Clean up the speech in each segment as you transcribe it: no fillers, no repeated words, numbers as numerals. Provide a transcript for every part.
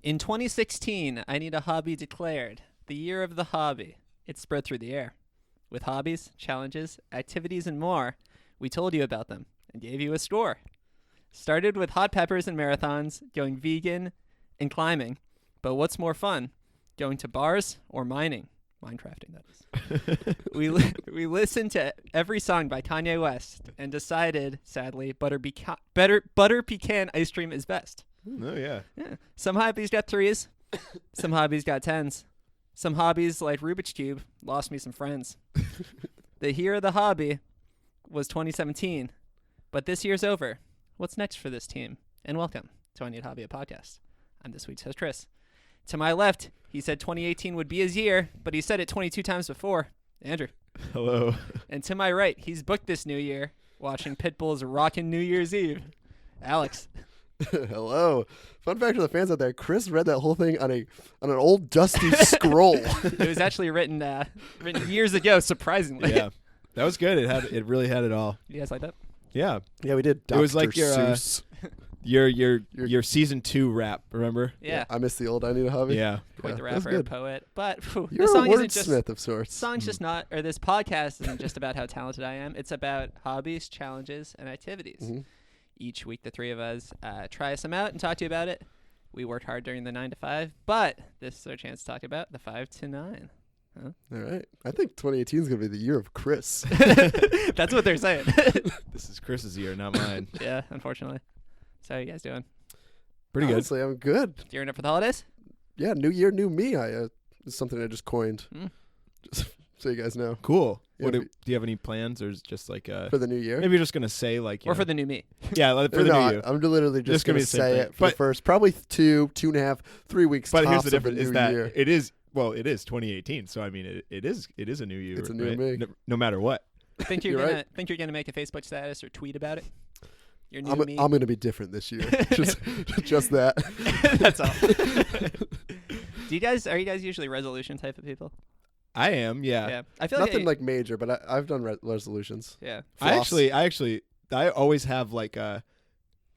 In 2016, I need a hobby declared. The year of the hobby. It spread through the air. With hobbies, challenges, activities, and more, we told you about them and gave you a score. Started with hot peppers and marathons, going vegan and climbing. But what's more fun? Going to bars or mining? Minecrafting, that is. We listened to every song by Kanye West and decided, sadly, butter pecan ice cream is best. Oh, yeah. Some hobbies got 3s. Some hobbies got 10s. Some hobbies, like Rubik's Cube, lost me some friends. The year of the hobby was 2017. But this year's over. What's next for this team? And welcome to I Need Hobby, a podcast. I'm this week's host, Chris. To my left, he said 2018 would be his year, but he said it 22 times before. Andrew. Hello. And to my right, he's booked this new year, watching Pitbull's Rockin' New Year's Eve. Alex. Hello. Fun fact for the fans out there, Chris read that whole thing on an old dusty scroll. It was actually written years ago, surprisingly. Yeah. That was good. It really had it all. You guys like that? Yeah. Yeah, we did. It was like Seuss. your season 2 rap, remember? Yeah. I miss the old I Need a Hobby. Yeah. Quite the that's rapper, good. poet. But You're this a song isn't just wordsmith of sorts. this podcast isn't just about how talented I am. It's about hobbies, challenges, and activities. Mm-hmm. Each week, the three of us try some out and talk to you about it. We worked hard during the 9 to 5, but this is our chance to talk about the 5 to 9. Huh? All right. I think 2018 is going to be the year of Chris. That's what they're saying. This is Chris's year, not mine. Yeah, unfortunately. So how you guys doing? Pretty good. Honestly, I'm good. Gearing up for the holidays? Yeah, new year, new me. It's something I just coined. Just so you guys know. Cool. Yeah, Do you have any plans, or is it just like for the new year? maybe you're just gonna say like Or for the new me? yeah, for the no, new you. I'm literally just going to say say it for the first probably 2.5, 3 weeks. But here's tops the of difference: is new that year. it is 2018. So I mean, it is a new you. It's a new right? me. No matter what. Think you're You're gonna right. think you're gonna make a Facebook status or tweet about it? Your new I'm me. going to be different this year. just that. That's all. Are you guys usually resolution type of people? I am. Yeah. Yeah. I feel Nothing like like major, but I've done resolutions. yeah. I Floss. I always have like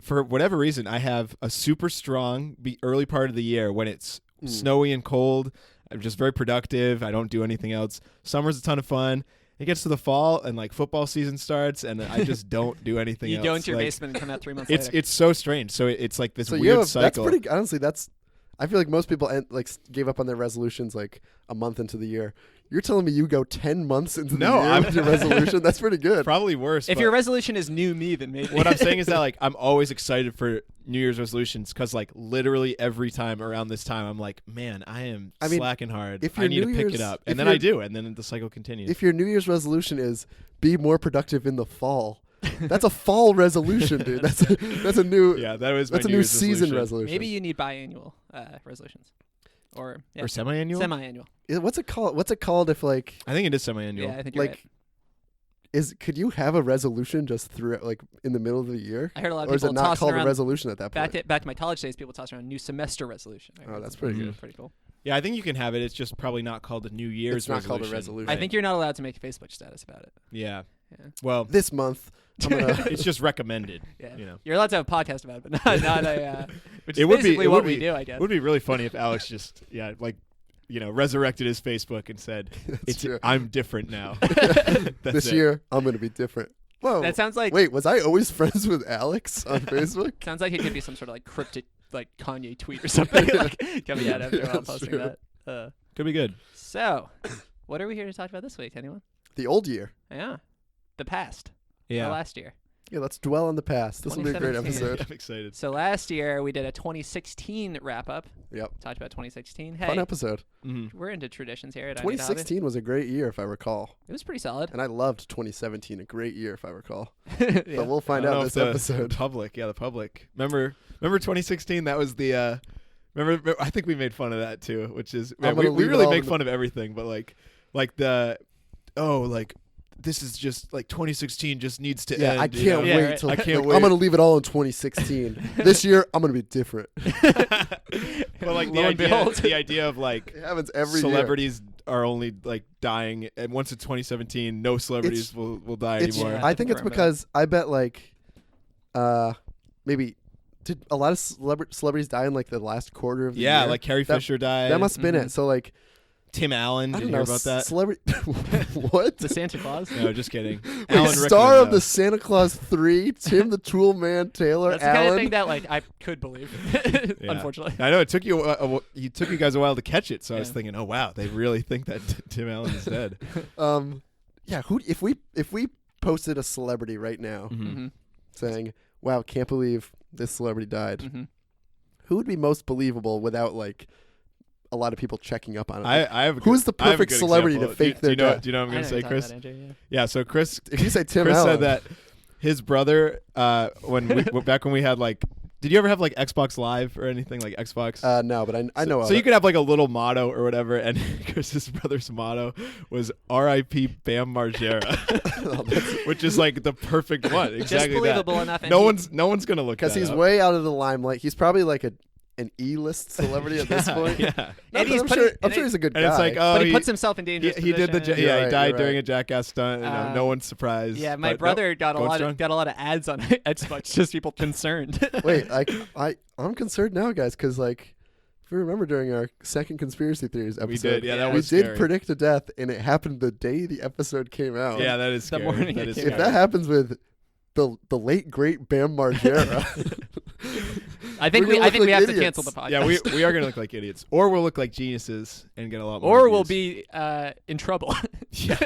for whatever reason, I have a super strong early part of the year when it's snowy and cold. I'm just very productive. I don't do anything else. Summer's a ton of fun. It gets to the fall and like football season starts, and I just don't do anything else. You go into your like, basement and come out 3 months later. It's so strange. So it's like this So weird cycle. That's pretty. Honestly, I feel like most people gave up on their resolutions like a month into the year. You're telling me you go 10 months into the year with your resolution? That's pretty good. Probably worse. If your resolution is new me, then maybe. What I'm saying is that like I'm always excited for New Year's resolutions because like literally every time around this time I'm like, man, I am slacking hard. if I your need New to pick it Year's- up, if and then your- I do, and then the cycle continues. If your New Year's resolution is be more productive in the fall, that's a fall resolution, dude. That's a new. Yeah, that was. That's my a New new Year's season resolution. Maybe you need biannual resolutions, or semi-annual. Semi-annual. What's it called? What's it called if like I think it is semi-annual. Yeah, I think you're right. could you have a resolution just through like in the middle of the year? I heard a lot of Or is people it not tossing called a around. resolution at that point? Back to my college days, people toss around new semester resolution. I Oh, heard that's pretty good. Pretty cool. Yeah, I think you can have it. It's just probably not called a New Year's It's not resolution. called a resolution. I think you're not allowed to make a Facebook status about it. Yeah. Yeah. Well, This month, I'm gonna. it's just recommended. Yeah. You know. You're allowed to have a podcast about it, but not a. Which It is would be- basically it what would we be- do, I guess. It would be really funny if Alex just resurrected his Facebook and said, That's true. "I'm different now." This year, I'm gonna be different. Whoa. That sounds like. Wait, was I always friends with Alex on Facebook? Sounds like it could be some sort of like cryptic like Kanye tweet or something like coming out after while That's posting true. that. Could be good. So, what are we here to talk about this week? Anyone? The old year. Yeah, the past. Yeah. Or last year. Yeah, let's dwell on the past. This will be a great 2017. episode. I'm excited. So last year we did a 2016 wrap up. Yep. Talked about 2016. Hey, Fun episode. Mm-hmm. we're into traditions here at I Need Hobby. 2016 was a great year, if I recall. It was pretty solid. And I loved 2017, a great year, if I recall. Yeah. But we'll find I don't out know in if this the episode. Public, yeah, the public. Remember 2016? That was the. Remember, I think we made fun of that too, which is I'm we gonna leave it really all make in fun of everything, but like this is just like 2016 just needs to Yeah, end. I you can't know? Yeah, wait right. till I can't like, wait. I'm gonna leave it all in 2016. This year, I'm gonna be different. But like Lo and behold. the idea of like It happens every celebrities are only like dying, and once it's 2017, no celebrities will die year. anymore. Yeah. I think it's Remember. because I bet like maybe did a lot of celebrities die in like the last quarter of the year? Yeah, like Carrie Fisher died. That must have been it. So like Tim Allen. I Did don't you hear know, about that? Celebrity. What? The Santa Claus. No, just kidding. Wait, Alan star Rickman, of the Santa Claus 3, Tim the Tool Man Taylor. That's the Allen. kind of thing that like I could believe. Yeah. Unfortunately. I know it took you. You took you guys a while to catch it, so I was Yeah. thinking, oh wow, they really think that Tim Allen is dead. Yeah. Who? If we posted a celebrity right now Mm-hmm. saying, "Wow, can't believe this celebrity died," Mm-hmm. who would be most believable without like a lot of people checking up on it? I have. Who's the I have a perfect good celebrity example. to fake do you their know? death? Do you know what I'm going to say, Chris? Andrew, Yeah. So Chris. If you say Tim Chris Allen, said that his brother, back when we had like, did you ever have like Xbox Live or anything like Xbox? no, but I know. So you could have like a little motto or whatever, and Chris's brother's motto was "R.I.P. Bam Margera," which is like the perfect one. Exactly Just believable that. enough. And No one's gonna look because that he's up. way out of the limelight. He's probably like an E-list celebrity at this point. Yeah. No, And he's I'm putting- sure. I'm and sure it- he's a good And guy. it's like, oh, but he puts himself in dangerous he did the position. You're he right, died you're during right. a jackass stunt. No one's surprised. Yeah, my but brother got a going lot strong. got a lot of ads on Xbox. Just people concerned. Wait, I'm concerned now, guys, because like, if you remember during our second conspiracy theories episode, We did. Yeah, that Yeah. we was did scary. predict a death, and it happened the day the episode came out. Yeah, that is The scary. morning That it is came If scary. that happens with the late great Bam Margera, I think We're gonna I think look we like have to idiots. cancel the podcast. Yeah, we are gonna look like idiots, or we'll look like geniuses and get a lot more. or we'll reviews. be in trouble. Yeah.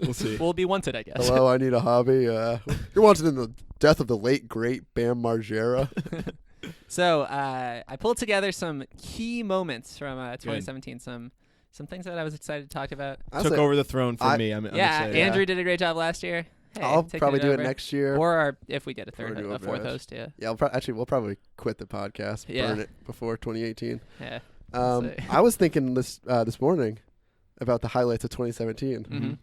We'll see. We'll be wanted, I guess. hello, I need a hobby. You're wanted in the death of the late great Bam Margera. So I pulled together some key moments from 2017. Some things that I was excited to talk about. I'll Took say- over the throne for I- me. I'm Yeah, excited. Andrew did a great job last year. Hey, I'll taking probably do it over. next year. Or if we get a Or do a a fourth vote. host, yeah. Yeah, we'll probably quit the podcast, Yeah. burn it before 2018. Yeah. Um, see. I was thinking this morning about the highlights of 2017. Mhm.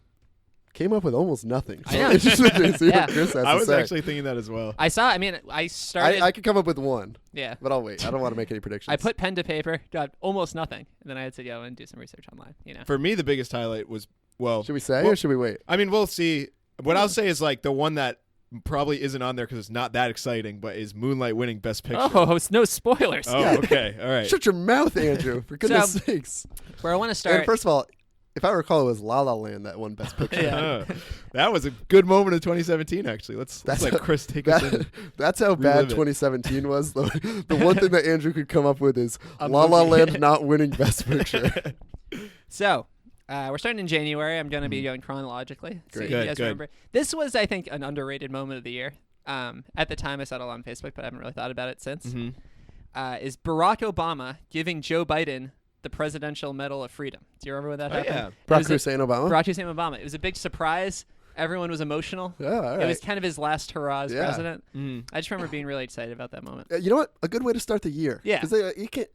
Came up with almost nothing. I So know. interested to see Yeah. what Chris has I to was say. actually thinking that as well. I started. I could come up with one, yeah. but I'll wait. I don't want to make any predictions. I put pen to paper, got almost nothing, and then I had to go and do some research online. For me, the biggest highlight was Should we say well, or should we wait? I mean, we'll see. What I'll say is like the one that probably isn't on there because it's not that exciting, but is Moonlight winning Best Picture. Oh, it's no spoilers. Oh, Yeah. okay, all right. Shut your mouth, Andrew. For goodness sakes. Where I want to start. And first of all, if I recall, it was La La Land that won Best Picture. Yeah. That was a good moment of 2017. Actually, let's let Chris take us in. That's how bad Relive it. 2017 was. The one thing that Andrew could come up with is A La La movie. Land not winning Best Picture. So, we're starting in January. I'm going to be going chronologically. So Great. you Good, guys good. remember. This was, I think, an underrated moment of the year. At the time, I saw it all on Facebook, but I haven't really thought about it since. Mhm. Is Barack Obama giving Joe Biden the Presidential Medal of Freedom? Do you remember when that Oh, happened? yeah. It Barack was a- Hussein Obama. Barack Hussein Obama. It was a big surprise. Everyone was emotional. Yeah, all right. It was kind of his last hurrah as Yeah. president. Mhm. I just remember being really excited about that moment. You know what? A good way to start the year. Yeah. Because you can't.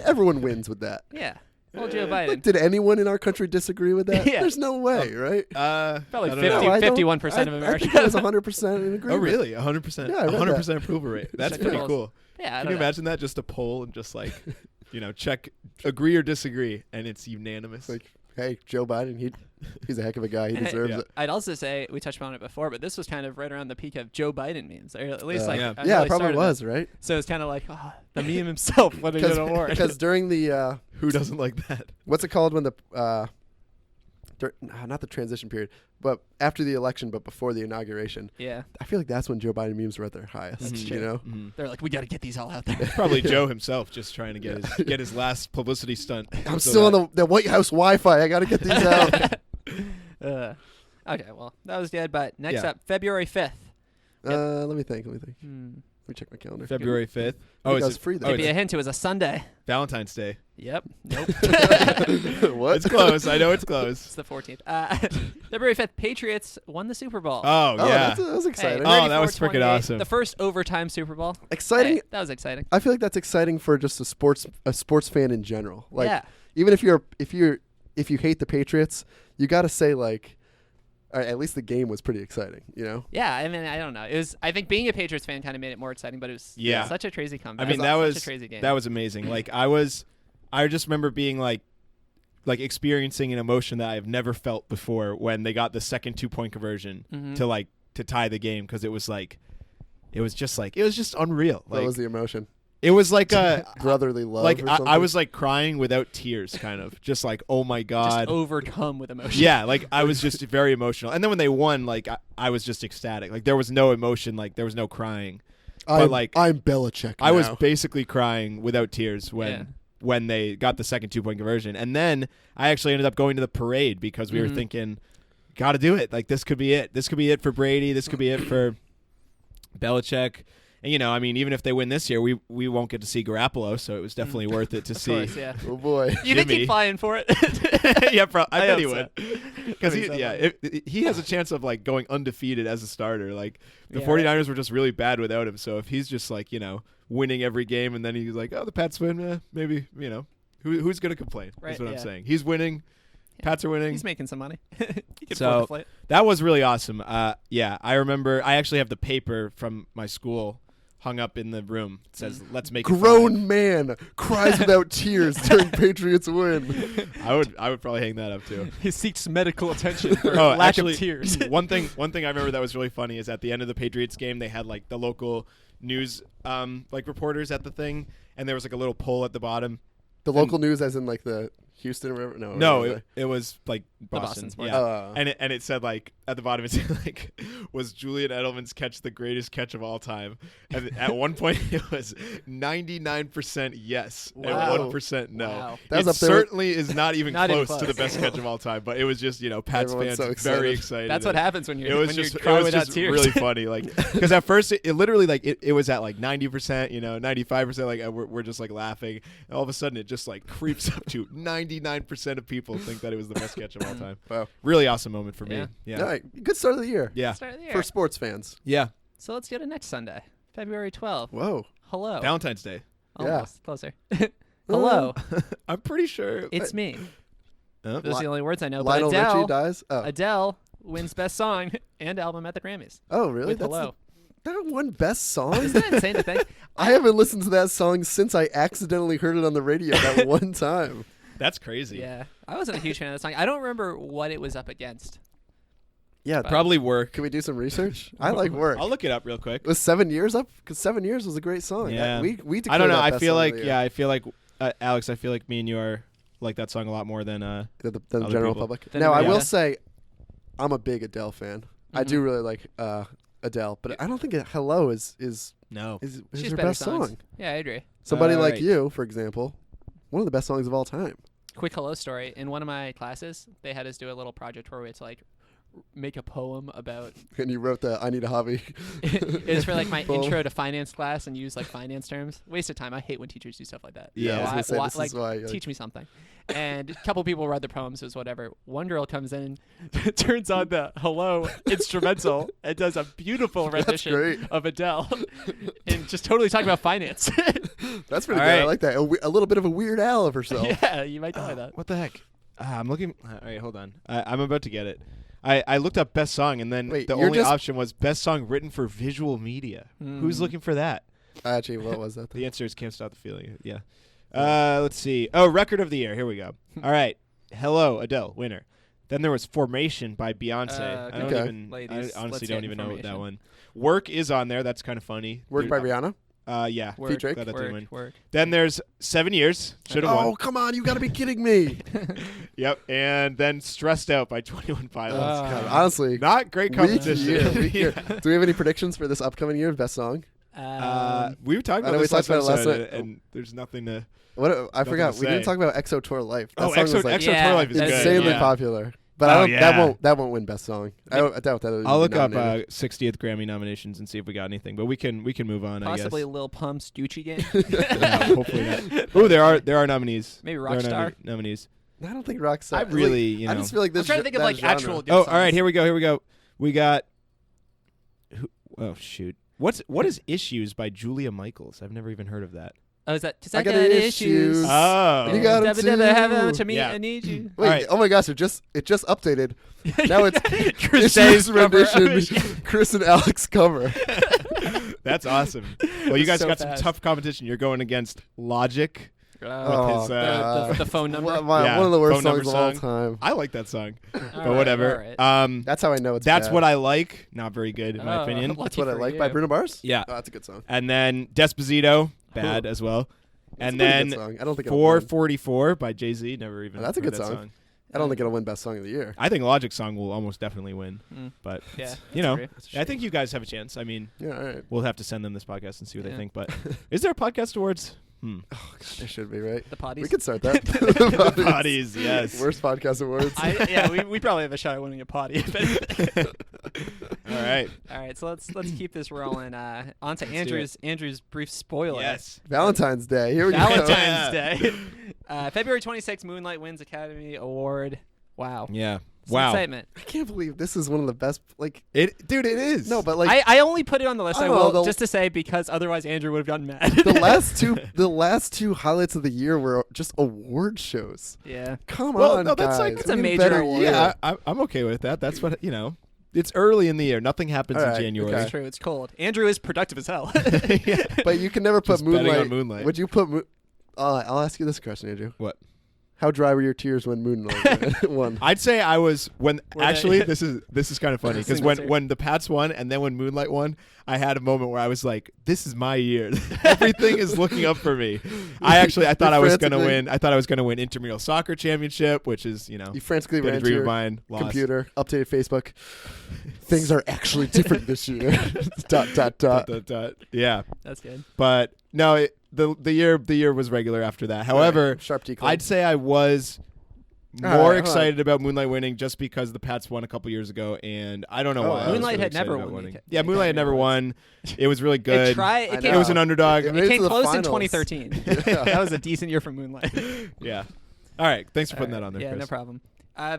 Everyone wins with that. Yeah. Well, Joe Biden. Like, did anyone in our country disagree with that? Yeah. There's no way, right? Probably I don't 50, know. No, I don't- 51% of I America. think it was 100% in agreement. Oh, really? 100%. Yeah, I read 100% approval rate. That's Check pretty the cool. Yeah, I Can don't you know. imagine that? Just a poll and just like, check, agree or disagree, and it's unanimous. Like, hey, Joe Biden, he's a heck of a guy. He deserves Yeah. it. I'd also say we touched on it before, but this was kind of right around the peak of Joe Biden memes, or at least like Yeah. I Yeah, really it probably started was, that. right? So it's kind of like the meme himself winning an award. Because during the Who doesn't like that? what's it called when the not the transition period, but after the election, but before the inauguration, yeah, I feel like that's when Joe Biden memes were at their highest. That's You true. know, Mhm. they're like, we got to get these all out there. Probably Joe himself just trying to get his last publicity stunt. I'm still on the White House Wi-Fi. I got to get these out. Okay, well that was good. But next Yeah. up, February 5th. Let me think. Let Hmm. me check my calendar. February 5th. I think I is was it free oh, then. Give it's you a hint. It was a Sunday. Valentine's Day? Yep. Nope. What? It's close. I know it's It's close. the 14th. February 5th, Patriots won the Super Bowl. Oh, yeah. that was Hey, exciting. Oh, that was 34-28, freaking awesome. The first overtime Super Bowl. Exciting. Hey, that was exciting. I feel like that's exciting for just a sports fan in general. Like, yeah. even if you hate the Patriots, you got to say like, all right, at least the game was pretty exciting. You know. Yeah, I mean, I don't know. It was. I think being a Patriots fan kind of made it more exciting, but it was Yeah. such a crazy comeback. I mean, Such that a was crazy game. that was amazing. Like I just remember being like experiencing an emotion that I've never felt before when they got the second 2-point conversion Mhm. to tie the game, because it was like it was just unreal. What Like was the emotion? it was like Brotherly love. like or I something? was like crying without tears, kind of just like, oh my Just god. overcome with emotion. Yeah, like I was just very emotional. And then when they won, like I was just ecstatic. Like there was no emotion, like there was no crying. But like I'm Belichick. I was now. basically crying without tears when they got the second 2-point conversion. And then I actually ended up going to the parade because we were thinking, got to do it. Like this could be it. This could be it for Brady. This could be it for Belichick. And I mean, even if they win this year, we won't get to see Garoppolo, so it was definitely worth it to Of see. course, yeah. Oh boy. You think Jimmy. he'd fly in for it? Yeah, I bet he hope would. so. Because he has a chance of like going undefeated as a starter. Like the 49ers were just really bad without him. So if he's just like winning every game, and then he's like, oh, the Pats win, maybe who's gonna complain? That's what I'm saying. He's winning. Yeah. Pats are winning. He's making some money. He can So- afford the flight. That was really awesome. Yeah, I remember. I actually have the paper from my school hung up in the room. It says, "Let's make it Grown 5." man cries without tears during Patriots win. I would probably hang that up too. He seeks medical attention for Oh, lack actually, of tears. one thing I remember that was really funny is at the end of the Patriots game, they had like the local news like reporters at the thing, and there was like a little poll at the bottom. The local news, as in like the Houston or whatever. No, where were it was like Boston Boston. Sports. Yeah. And it said like at the bottom it said like, was Julian Edelman's catch the greatest catch of all time? And at one point it was 99% yes Wow. and 1% no. Wow. That was It up there with- certainly is not even Not even close to the close. best catch of all time, but it was just Pats Everyone's fans so very excited. excited. That's what And happens when It you're was when just you cry it was without just tears. really funny, like because at first it literally like it was at like 90%, 95%, like we're just like laughing, and all of a sudden it just like creeps up to 99% of people think that it was the best catch of all time. Wow. Really awesome moment for me. Yeah. Yeah. All right. Good start of the year Yeah. Start of the year. for sports fans. Yeah. So let's go to next Sunday, February 12th. Whoa. Hello. Valentine's Day. Almost. Closer. Hello. I'm pretty sure. It's me. Oh. Those are the only words I know. Lionel But Richie Adele, dies. Oh, Adele wins Best Song and Album at the Grammys. oh really? With That's Hello. that one best song. Isn't that insane to think? I haven't listened to that song since I accidentally heard it on the radio that one time. That's crazy. Yeah. I wasn't a huge fan of the song. I don't remember what it was up against. Yeah. Probably Work. Can we do some research? I like Work. I'll look it up real quick. Was 7 years up? Because 7 years was a great song. Yeah. We I don't know. declared that I best feel song of like the year. I feel like Alex. I feel like me and you are like that song a lot more than The other general people. public. Then Now I yeah. will say, I'm a big Adele fan. I do Mhm. really like Adele, but I don't think Hello is no. She's her better best songs. song. Yeah, I agree. Somebody like Alright. you, for example, one of the best songs of all time. Quick hello story. In one of my classes, they had us do a little project where we had to like make a poem about And you wrote the "I Need a Hobby." it was for like my Poem. intro to finance class and use like finance terms. Waste of time. I hate when teachers do stuff like that. Yeah. I was Why- gonna say, why- this like, is why. Like, teach me something. And a couple people read the poems. It was whatever. One girl comes in, turns on the hello instrumental, and does a beautiful That's rendition great. of Adele, and just totally talking about finance. That's pretty All good. I right. like that. A little bit of a Weird Al of herself. Yeah, you might die that. What the heck? I'm looking. All right, hold on. I'm about to get it. I looked up best song, and then Wait, the you're only just- option was best song written for visual media. Who's Hmm. looking for that? Actually, what was that? The answer is Can't Stop the Feeling. Yeah. Let's see. Oh, record of the year. Here we go. All right. Hello, Adele, winner. Then there was Formation by Beyonce. I don't okay. even. Ladies, I honestly let's don't hit even know that Formation. one. Work is on there. That's kind of funny. Work by Rihanna. Yeah. Work, Drake? Glad that didn't win. work. Then there's 7 Years. Should have Oh, won. come on! You got to be kidding me. Yep. And then Stressed Out by 21 Pilots. God, honestly, Not great weak competition. year, weak year. Yeah. Do we have any predictions for this upcoming year? Best song? We were talking I about know we this last talked about it last episode, night. and there's nothing to. What? I Nothing forgot. to We didn't say. talk about EXO Tour Life. That Oh, song EXO, was like EXO Yeah, Tour Life is that's good. insanely yeah. popular. But Oh, I don't, yeah. that won't win best song. I doubt that. I'll look up 60th Grammy nominations and see if we got anything, but we can move on. Possibly I Lil Pump's Gucci Gang. guess. No, hopefully not. Oh, there are nominees. Maybe There are Rockstar. nominees. I don't think Rockstar. I really, I just feel like I'm this. trying to think of that like genre. actual. Good Oh, songs. all right. Here we go. We got. Oh shoot. What is Issues by Julia Michaels? I've never even heard of that. Oh, is that? 'Cause I I got got issues. issues. Oh. You got 'em Dabba dabba, have 'em too. to me. Yeah. I need you. Wait, All right. oh my gosh! It just updated. Now it's Chris Issues Day's cover. rendition. Chris and Alex cover. That's awesome. Well, you It's guys so got some fast. tough competition. You're going against Logic, Oh, his, the phone number. Yeah, one of the worst phone number songs of all song. time. I like that song, but right, whatever. all right. That's how I know it's That's bad. what I like. Not very good in my opinion. Lucky That's what I for like you. by Bruno Mars. Yeah, Oh, that's a good song. and then Desposito, bad as well. That's And a pretty then good song. I don't think it'll win. 444 by Jay-Z. Never even. Oh, that's a heard good that song. I don't think it'll win Best Song of the Year. I think Logic's song will almost definitely win, but Yeah, you know, that's I think you guys have a chance. I mean, Yeah, all right. we'll have to send them this podcast and see what they Yeah. think. But is there a podcast awards? Oh, God, there should be, right? the potties. We could start that. Potties, yes. Worst podcast awards. we probably have a shot at winning a potty. All right. All right, so let's keep this rolling. On to do Andrew's brief spoiler. Yes. Valentine's Day. Here we go. Valentine's Day. February 26th, Moonlight wins Academy Award. Wow. Yeah. Some Wow. excitement. I can't believe this is one of the best. Like, Dude, it is. no, but like I only put it on the list. I I don't know, will the- just to say because otherwise Andrew would have gotten mad. the last two highlights of the year were just award shows. Yeah. Come Well, on, no, that's guys. like- That's We a need major better award. year. Yeah, I'm okay with that. That's what It's early in the year. Nothing happens All in right, January. okay. It's true. It's cold. Andrew is productive as hell. But you can never put Just betting Moonlight. on Moonlight. Would you put? I'll ask you this question, Andrew. What? How dry were your tears when Moonlight won? I'd say I was when Were they- actually this is kind of funny because Single tear. when the Pats won and then when Moonlight won, I had a moment where I was like, "This is my year. Everything is looking up for me." I thought I was gonna frantically- win. I thought I was gonna win intramural soccer championship, which is You frantically been ran a to dream of your mine. Lost. computer, updated Facebook. Things are actually different this year. dot dot dot. Yeah, That's good. but no, the year was regular after that. However, Sharp decline. I'd say I was All more right, hold excited about Moonlight winning just because the Pats won a couple years ago, and I don't know Oh, why. I was Moonlight really had excited never about won the winning. Aca- Yeah, the Moonlight had Academy never Awards. won. It was really good. It I came, know. It was an underdog. It made it it came to the close in finals. 2013. That was a decent year for Moonlight. Yeah. All right. Thanks for putting All that right. on there, Yeah, Chris. no problem.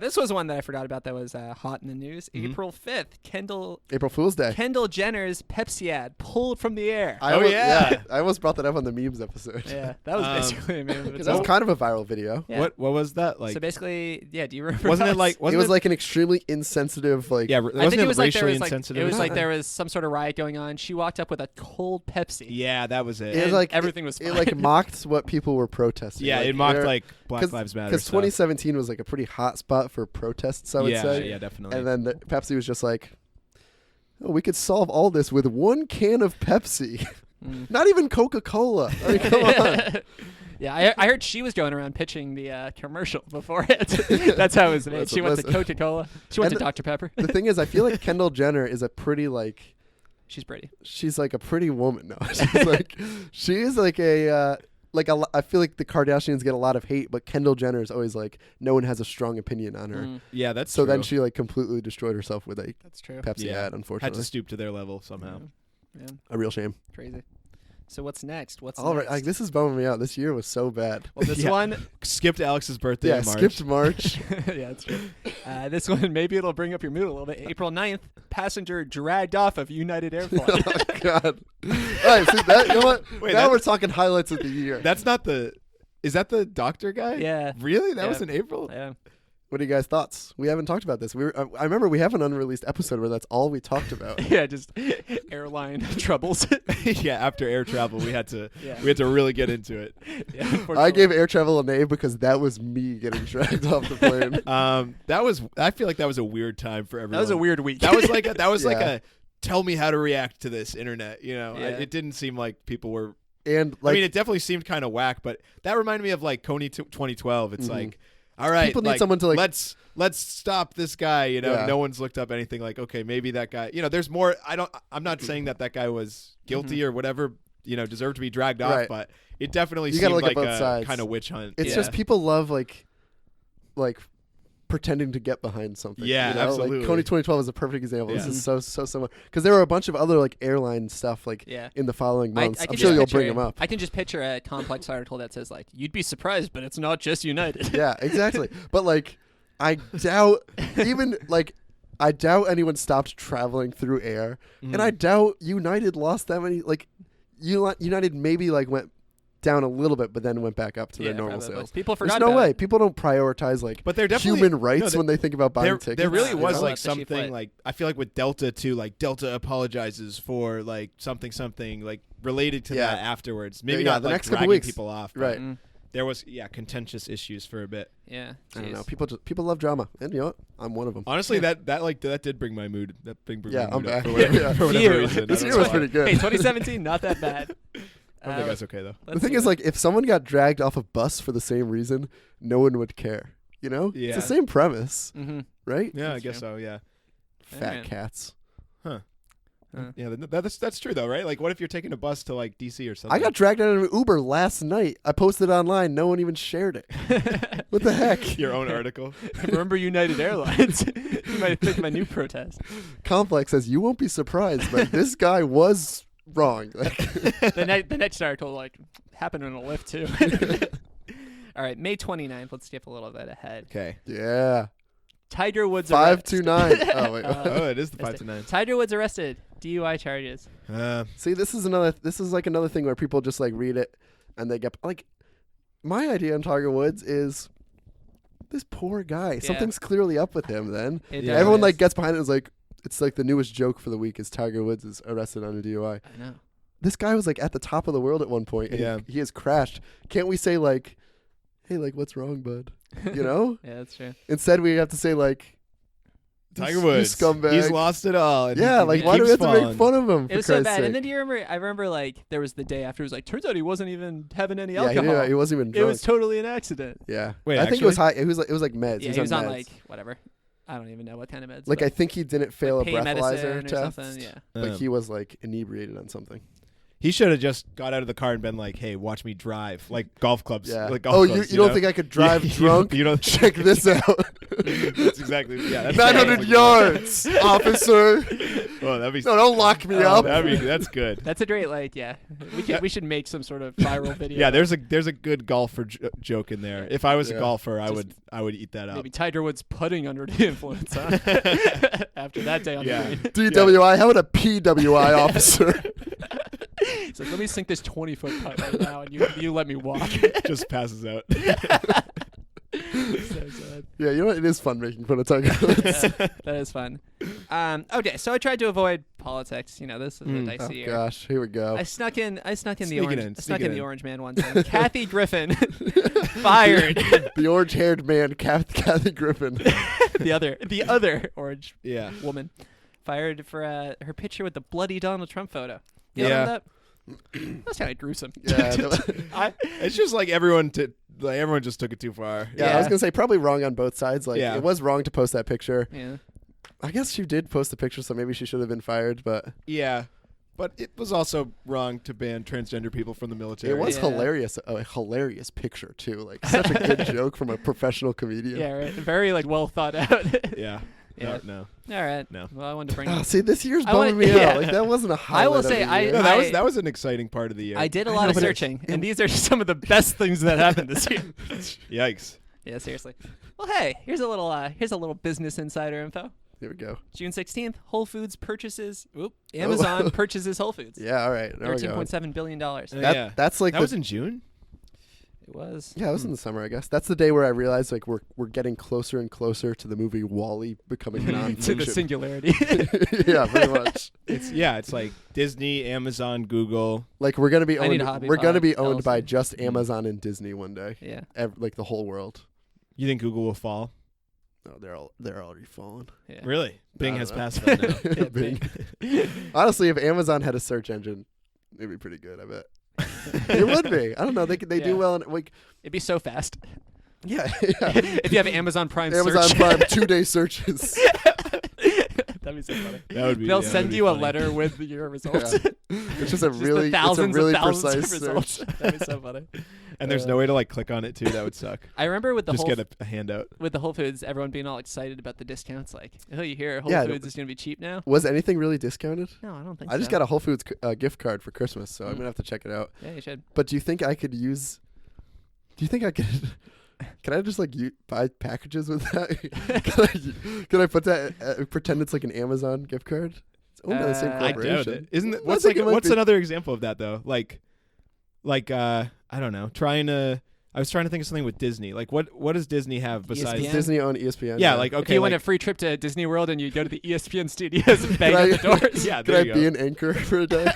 This was one that I forgot about that was hot in the news. Mhm. April 5th, Kendall April Fool's Day. Jenner's Pepsi ad pulled from the air. I Oh, almost- yeah. I almost brought that up on the memes episode. Yeah, that was Um, basically a meme of Because that was itself. kind of a viral video. Yeah. What was that like? So basically, yeah. Do you remember? wasn't how it like? it's- Wasn't It was like an extremely insensitive, like. Yeah. I Wasn't think it it was like there racially was like insensitive? it or was like something? there was some sort of riot going on. She walked up with a cold Pepsi. Yeah, that was it. It was And like everything was It fine. like mocked what people were protesting. yeah, like, it mocked they're- like Black Lives Matter. Because stuff. 2017 was like a pretty hot spot for protests, I would yeah, say. yeah, definitely. And then Pepsi was just like, oh, we could solve all this with one can of Pepsi. Mm. Not even Coca-Cola. I mean, come on. Yeah, I heard she was going around pitching the commercial before it. That's how it was made. She went to Listen. Coca-Cola. She went And to Dr. Pepper. The thing is, I feel like Kendall Jenner is a pretty like She's pretty. she's like a pretty woman. No, she's like a I feel like the Kardashians get a lot of hate, but Kendall Jenner is always like no one has a strong opinion on her. Mm, yeah, that's So true. then she like completely destroyed herself with a that's true. Pepsi Yeah. ad. had Unfortunately, to stoop to their level somehow. Yeah, a real shame. crazy. So what's next? What's All right, next? like this is bumming me out. This year was so bad. Well, this Yeah. one, Skipped Alex's birthday Yeah, in March. skipped March. yeah, that's true. This one, maybe it'll bring up your mood a little bit. April 9th, passenger dragged off of United Airport. Oh God! All right, see that? You know what? Wait, now that- we're talking highlights of the year. That's not the. Is that the doctor guy? Yeah. Really? That Yeah. was in April? Yeah. What are you guys' thoughts? We haven't talked about this. I remember we have an unreleased episode where that's all we talked about. Yeah, just airline troubles. Yeah. After air travel, we had to Yeah. really get into it. Yeah, I unfortunately. gave air travel a name because that was me getting dragged off the plane. That was. I feel like that was a weird time for everyone. That was a weird week. That was like like Yeah. a. Tell me how to react to this internet. You know, Yeah. it didn't seem like people were. And like, I mean, it definitely seemed kind of whack, but that reminded me of like Coney 2012. It's Mhm. like, all right, People need like, someone to, like- let's stop this guy. You know, Yeah. no one's looked up anything. Like, okay, maybe that guy. You know, there's more. I'm not saying that guy was guilty or whatever. You know, deserved to be dragged off, Right. but it definitely You gotta seemed look at like both a sides. kind of witch hunt. it's Yeah. just people love like pretending to get behind something. Yeah, you know? absolutely. Like Coney 2012 is a perfect example. This Yeah. is so similar because there were a bunch of other like airline stuff like Yeah. in the following months. I can I'm sure just you'll picture bring it. them up. I can just picture a complex article that says like, "You'd be surprised, but it's not just United." Yeah, exactly. But like, I doubt I doubt anyone stopped traveling through air, and I doubt United lost that many. Like, United maybe like went down a little bit, but then went back up to their normal probably. sales. People There's forgot no about way. it. People don't prioritize like But they're definitely human rights no, when they think about buying there, tickets. there really you was know? like That's the cheap something flight. like I feel like with Delta too, like Delta apologizes for like something like related to Yeah. that afterwards. Maybe Yeah, not the like next couple dragging weeks. people off, but Right. Mm. there was contentious issues for a bit. Yeah. I don't know. Jeez. People love drama, and you know what? I'm one of them. Honestly, that did bring my mood. That bring my Yeah, I'm mood up back. for whatever, Yeah. for whatever Phew. reason. This I don't year know was why. pretty good. Hey, 2017, not that bad. I think that's okay though. The thing is, like, if someone got dragged off a bus for the same reason, no one would care. You know? Yeah. It's the same premise, Mm-hmm. right? Yeah, I That's guess true. so. Yeah. Fat Yeah. cats. Yeah, that's true though, right? Like, what if you're taking a bus to like DC or something? I got dragged out of an Uber last night. I posted it online. No one even shared it. What the heck? your own article. Remember United Airlines? You might think my new protest. Complex says you won't be surprised, but this guy was wrong. Like, The next article like happened in a lift too. All right, May 29th. Let's skip a little bit ahead. Okay. yeah, Tiger Woods 529. Oh wait. Oh, it is the That's 5 it. to 9. Tiger Woods arrested. DUI charges. See, this is like another thing where people just like read it and they get like. My idea on Tiger Woods is this poor guy. Yeah. Something's clearly up with him. Then It Yeah. definitely everyone like is. gets behind it. Is like it's like the newest joke for the week is Tiger Woods is arrested on a DUI. I know. This guy was like at the top of the world at one point, and Yeah. he has crashed. Can't we say like, hey, like what's wrong, bud? You know? Yeah, that's true. Instead, we have to say like, Tiger you Woods, scumbag. he's lost it all. And Yeah, he like he why do we have keeps to make falling. fun of him? It was for so Christ's bad. sake? And then do you remember? I remember like there was the day after. It was like turns out he wasn't even having any yeah, alcohol. he wasn't even It drunk. was totally an accident. yeah, Wait, I think it was high. It was like meds. Yeah, he was on meds. like whatever. I don't even know what kind of meds. Like but I think he didn't fail like a pain breathalyzer medicine or test. something. Yeah. Like he was like inebriated on something. He should have just got out of the car and been like, "Hey, watch me drive." Like golf clubs. Yeah. Like golf Oh, clubs, you don't know? think I could drive Yeah, drunk? You don't. Check this out. That's exactly. Yeah. That's 900 like- yards, officer. Oh, that'd be. No, don't lock me Oh, up. That's good. That's a great like. Yeah. We should make some sort of viral video. Yeah, there's a good golfer joke in there. If I was Yeah. a golfer, I Just would eat that up. maybe Tiger Woods putting under the influence. Huh? After that day on Yeah. the green. DWI. How about a PWI officer? He's like, let me sink this 20-foot putt right now, and you let me walk. Just passes out. So sad. Yeah, you know what? It is fun making fun of Tiger Woods. Yeah, that is fun. Okay, so I tried to avoid politics. You know, this is a Mm. dicey Oh year. gosh, here we go. I snuck in the Sneaking orange. in, I snuck sneaking in the in. orange man one time. Kathy Griffin fired. The orange-haired man, Kathy Griffin. the other orange Yeah. woman fired for her picture with the bloody Donald Trump photo. You Yeah. remember that? That's kind of gruesome. Yeah, It's just like everyone just took it too far. Yeah, I was gonna say probably wrong on both sides. Like Yeah. it was wrong to post that picture. Yeah. I guess she did post the picture, so maybe she should have been fired. But Yeah. But it was also wrong to ban transgender people from the military. it was Yeah. hilarious. A hilarious picture too. Like such a good joke from a professional comedian. Yeah, right. Very like well thought out. Yeah. Yeah. No. All right. No. Well, I wanted to bring. Oh, it. see, this year's I wanna- bumming me yeah. out. Like that wasn't a highlight. will of say, the I- year. No, I- that was an exciting part of the year. I did a I lot know, of but searching, and these are some of the best things that happened this year. Yikes. Yeah, seriously. Well, hey, here's a little business insider info. Here we go. June 16th, Whole Foods purchases. Amazon purchases Whole Foods. Yeah, all right. There we go. $13.7 billion. Yeah. That's like That was in June? It was. Yeah, it was in the summer, I guess. That's the day where I realized like we're getting closer and closer to the movie WALL-E becoming To the non-fiction. singularity. Yeah, pretty much. It's like Disney, Amazon, Google. Like we're gonna be I need owned. a hobby We're gonna pod, be owned by LLC. just Amazon and Disney one day. Yeah. Like the whole world. You think Google will fall? No, they're already fallen. Yeah. Really? Bing I has don't know. passed that now. Yeah, Bing. Bing. Honestly, if Amazon had a search engine, it'd be pretty good. I bet it would be. I don't know. They Yeah. do well. Like It'd be so fast. yeah, If you have Amazon Prime Amazon search. Prime 2-day searches. That'd be so funny. That would be. They'll that would send be you a funny. letter with your results. Yeah. It's just a Just really, the it's a thousands really and thousands precise of results. search. That'd be so funny. And there's no way to like click on it too. That would suck. I remember with the Just whole get a handout. with the Whole Foods, everyone being all excited about the discounts. Like, oh, you hear Whole Yeah, Foods is going to be cheap now? Was anything really discounted? No, I don't think I so. just got a Whole Foods gift card for Christmas, so I'm Mm. gonna have to check it out. Yeah, you should. But do you think I could use? Do you think I could? Can I just like buy packages with that? Can I put that? Pretend it's like an Amazon gift card. It's owned by the same I I corporation. doubt it. Isn't it? I What's think like? it might What's be. another example of that though? Like, I don't know. I was trying to think of something with Disney. Like, what does Disney have besides? ESPN? Disney on ESPN. Yeah, like okay. if you win like, a free trip to Disney World and you go to the ESPN studios and bang Can at I- the doors. yeah, Could there I you be go. an anchor for a day?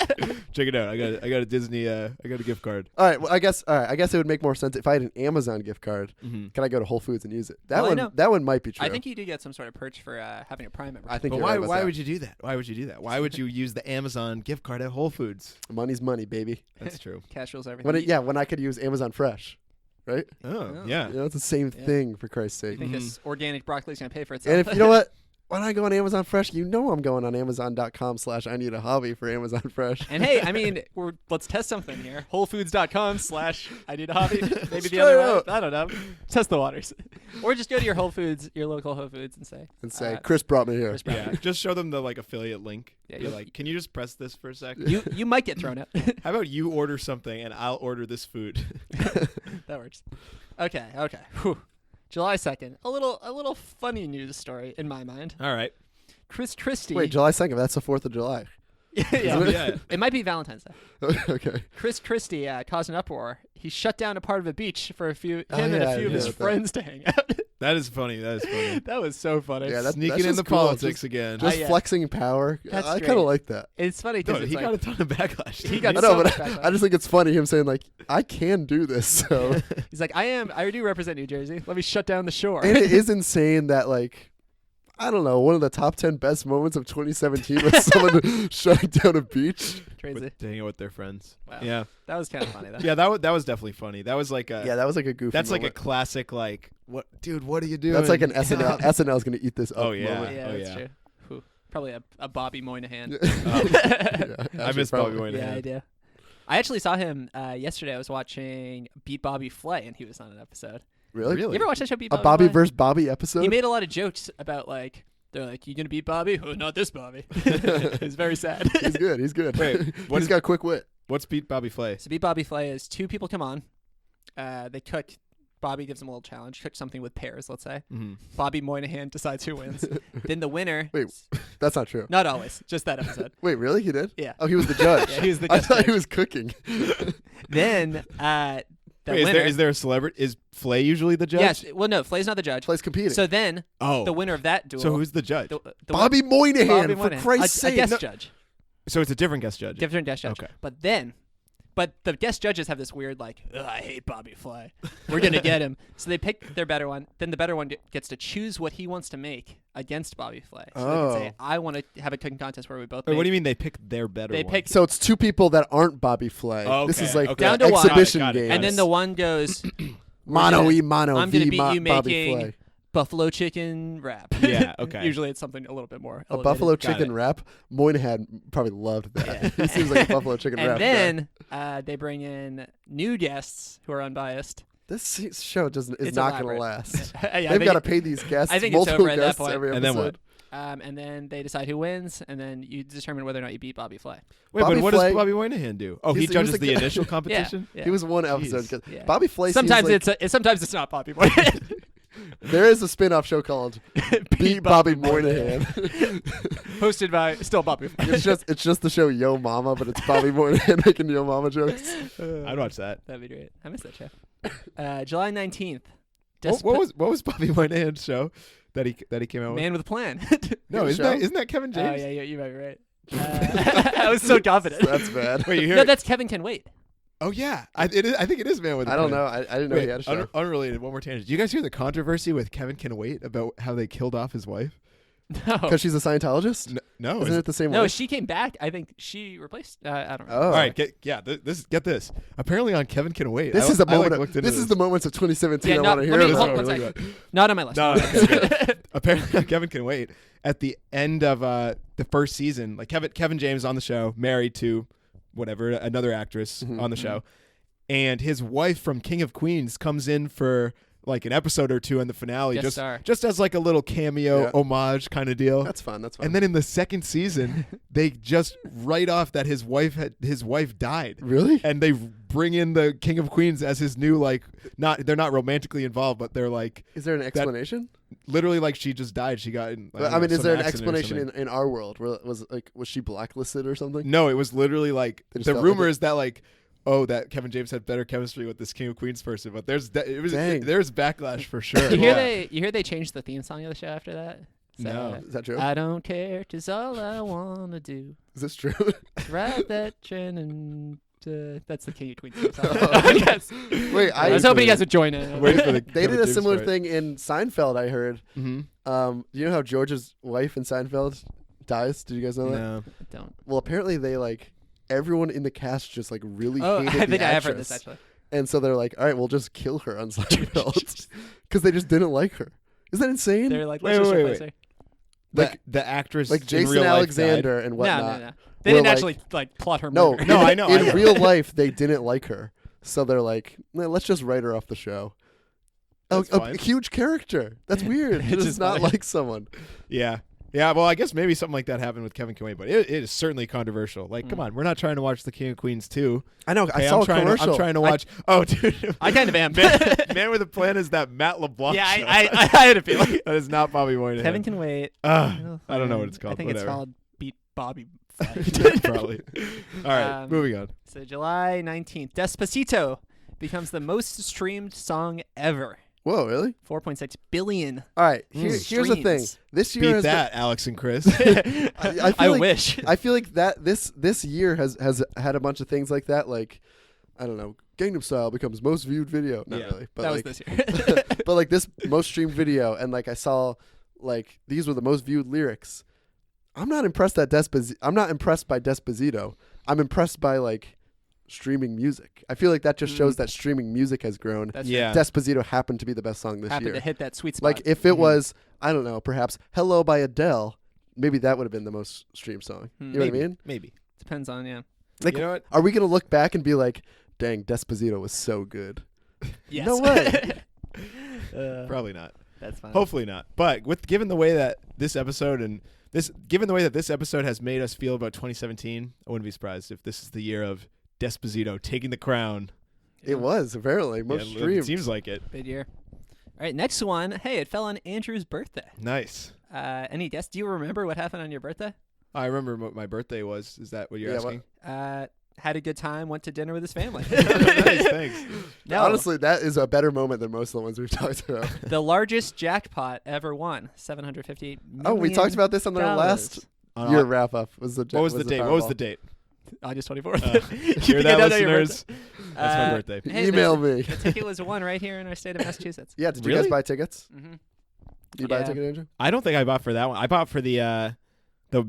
Check it out. I got a Disney. I got a gift card. All right. Well, I guess it would make more sense if I had an Amazon gift card. Mm-hmm. Can I go to Whole Foods and use it? Well, I know. That one might be true. I think you do get some sort of perch for having a Prime membership. I think But you're why? right about Why that. would you do that? Why would you do that? Why would you use the Amazon gift card at Whole Foods? Money's money, baby. That's true. Cash rules everything. When I could use Amazon Fresh, right? Oh, Oh. yeah. You know, it's the same Yeah. thing for Christ's You sake. think this organic broccoli is going to pay for itself? And if you know what, when I go on Amazon Fresh, you know I'm going on Amazon.com/I need a hobby for Amazon Fresh. And hey, I mean, let's test something here. WholeFoods.com/I need a hobby. Maybe Straight the other way. up. I don't know. Test the waters. Or just go to your Whole Foods, your local Whole Foods, and say, Chris brought me here. Chris Brown. Yeah. Just show them the affiliate link. Yeah, You're like, can you just press this for a second? You might get thrown out. How about you order something and I'll order this food? That works. Okay. Whew. July 2nd. A little funny news story in my mind. All right. Chris Christie. Wait, July 2nd. That's the 4th of July. yeah. Oh, yeah. It might be Valentine's Day. Okay. Chris Christie caused an uproar. He shut down a part of a beach for him Oh, and yeah, a few of I his heard that. friends to hang out. That is funny. That was so funny. Yeah, that's Sneaking in just the cool. politics Just, again. just yeah. flexing power. That's I kind straight. of like that. It's funny No, because he got a ton of backlash. He got I so know, much but backlash. I just think it's funny him saying like, I can do this. So, He's like, I do represent New Jersey. Let me shut down the shore. and it is insane that like, I don't know, one of the top 10 best moments of 2017 was someone shutting down a beach. Crazy. With, hanging out with their friends. Wow. Yeah. That was kind of funny though. Yeah, that was definitely funny. That was like a Yeah, that was like a goofy. that's like a moment. classic what dude, what are you doing? That's like an SNL. SNL's gonna eat this up. Oh, yeah. moment. Yeah, Oh, that's yeah. true. Whew. Probably a Bobby Moynihan. Yeah, I actually, miss Bobby probably. Moynihan. Yeah, I do. I actually saw him yesterday. I was watching Beat Bobby Flay, and he was on an episode. Really? Really? You ever watch that show, Beat A Bobby? Bobby Flay? versus Bobby episode. He made a lot of jokes about like they're like, "You gonna beat Bobby? Oh, not this Bobby." It's very sad. He's good. He's good. Wait, what He's is- got quick wit. What's Beat Bobby Flay? So Beat Bobby Flay is two people come on. They cook. Bobby gives them a little challenge. Cook something with pears, let's say. Mm-hmm. Bobby Moynihan decides who wins. Then the winner. Wait. That's not true. Not always. Just that episode. Wait, really? He did? Yeah. Oh, he was the judge. Yeah, he was the I guest thought he judge. was cooking. Then the Wait, winner. is there a celebrity? Is Flay usually the judge? Yes. Well, no. Flay's not the judge. Play's competing. So then Oh. the winner of that duel. So who's the judge? the Bobby Moynihan, Bobby for Moynihan. Christ's a sake. guest No- judge. So it's a different guest judge. Different guest judge. Okay. But the guest judges have this weird like, "Ugh, I hate Bobby Flay. We're gonna get him. So they pick their better one. Then the better one gets to choose what he wants to make against Bobby Flay. So they can say, I want to have a cooking contest where we both. Wait, make. what do you mean they pick their better They one? pick, So it's two people that aren't Bobby Flay. Oh, This okay, is like okay. Down the to one. exhibition Got it, game. and then the one goes Mono gonna- e mono I'm v gonna beat you Bobby making Flay. buffalo chicken wrap. Yeah, okay. Usually it's something a little bit more. A elevated. buffalo Got chicken it. wrap. Moynihan probably loved that. Yeah. He seems like a buffalo chicken And wrap. guy. then they bring in new guests who are unbiased. This show is It's not going to elaborate. last. Yeah, I They've think got to it- pay these guests I think it's multiple over at that guests point. every And episode. then what? and then they decide who wins, and then you determine whether or not you beat Bobby Flay. Wait, Bobby but what Flay- does Bobby Moynihan do? Oh, he He was judges the the guy- initial competition? Yeah. He was one episode. 'cause Yeah. Bobby Flay Sometimes seems like sometimes it's not Bobby Moynihan. there is a spin-off show called Beat Bobby Moynihan. Hosted by still Bobby Flay. it's just the show Yo Mama, but it's Bobby Moynihan making Yo Mama jokes. I'd watch that. That'd be great. I miss that show. July 19th. What was Bobby Moynihan's show that he came out with? Man with a Plan? No, Good show. isn't that Kevin Oh James? yeah, you might be right. I was so confident. That's bad. Wait, you hear? No, that's Kevin Can Wait. Oh yeah, I think it is Man with a I don't Plan. know. I didn't know Wait, he had a show. unrelated. One more tangent. Do you guys hear the controversy with Kevin Can Wait about how they killed off his wife? No, Because she's a Scientologist? No. Isn't it the same no, way? she came back. I think she replaced. I don't know. Oh. All right, get this. Apparently on Kevin Can Wait. This I- is the I, like, moment. looked into This is the moments of 2017 Yeah, I no, want to hear. let me- about. hold- one really second. good. Not on my list. No, okay, Apparently on Kevin Can Wait. At the end of the first season, like Kevin James on the show, married to whatever another actress Mhm, on the show, and his wife from King of Queens comes in for like an episode or two in the finale, Guest star. just as like a little cameo Yeah. homage kind of deal. That's fun. That's fun. And then in the second season, they just write off that his wife died, really? and they bring in the King of Queens as his new they're not romantically involved, but they're like Is there an explanation? literally like she just died. She got in. I mean, is some there an accident or explanation something. in our world? Where was she blacklisted or something? No, it was literally like They just the felt rumor like it- is that like. Oh, that Kevin James had better chemistry with this King of Queens person, but there's Dang. there's backlash for sure. You hear Yeah. they changed the theme song of the show after that. No. Is that true? I don't care, 'tis all I wanna do. Is this true? Ride that train and that's the King of Queens theme song. Oh. Yes. Wait, I was hoping you guys would join in. Wait for the they did a similar thing in Seinfeld, I heard. Mm-hmm. Do you know how George's wife in Seinfeld dies? Did you guys know that? No. Don't. Well, apparently they everyone in the cast just really Oh, hated I the think I have actress. heard this actually. And so they're like, all right, we'll just kill her on Seinfeld because they just didn't like her. Isn't that insane? They're like, Wait, let's just wait, replace wait. her. Like- the actress like in Jason real life Alexander and No, whatnot. no. They Were didn't like- actually like plot her No, murder. No, I know. In real life, they didn't like her, so they're like, "Nah, let's just write her off the show. That's A fine. huge character. That's weird. It's It's just just not funny. like someone. Yeah. Yeah, well, I guess maybe something like that happened with Kevin Conway, but it is certainly controversial. Like, come on, we're not trying to watch The King of Queens 2. I know. Okay, I saw I'm a trying commercial. I'm trying to watch. Oh, dude. I kind of am. Man with a Plan is that Matt LeBlanc Yeah, show. I had a feeling. That is not Bobby Moynihan. Kevin can wait. I don't know what it's called. I think Whatever. it's called Beat Bobby. Probably. All right, moving on. So July 19th, Despacito becomes the most streamed song ever. Whoa, really? 4.6 billion. All right. Here's the thing. Streams. This year Beat has that, Alex and Chris. I feel like- wish. I feel like that this year has had a bunch of things like that. Like, I don't know, Gangnam Style becomes most viewed video. Not Yeah. really, but That like, was this year. but like this most streamed video, and like I saw, like these were the most viewed lyrics. I'm not impressed by Despacito. I'm impressed by like streaming music. I feel like that just shows that streaming music has grown. That's Yeah. Despacito happened to be the best song this happened year. to hit that sweet spot. Like if it was, I don't know, perhaps "Hello" by Adele, maybe that would have been the most streamed song. You know what I mean? Maybe. Depends on, yeah. Like, You know what? are we gonna look back and be like, "Dang, Despacito was so good"? Yes. No way. Probably not. That's fine. Hopefully not. But given the way that this episode has made us feel about 2017, I wouldn't be surprised if this is the year of Despacito taking the crown. It was apparently most Yeah, streamed. it seems like it. Good year. All right, next one. Hey, it fell on Andrew's birthday. Nice. Any guess? Do you remember what happened on your birthday? I remember what my birthday was. Is that what you're Yeah, what- asking? Had a good time. Went to dinner with his family. Nice, thanks. No, Honestly, that is a better moment than most of the ones we've talked about. the largest jackpot ever won, $758 million. Oh, we talked about this on our last On year Au- wrap up. What was the date? What was the date? August 24th. Hear You that, don't know your listeners? birthday. That's my birthday. Hey, Email the me. ticket was won right here in our state of Massachusetts. Yeah, did you guys Really? buy tickets? Mm-hmm. Did you buy a Yeah. ticket, Andrew? I don't think I bought for that one. I bought for the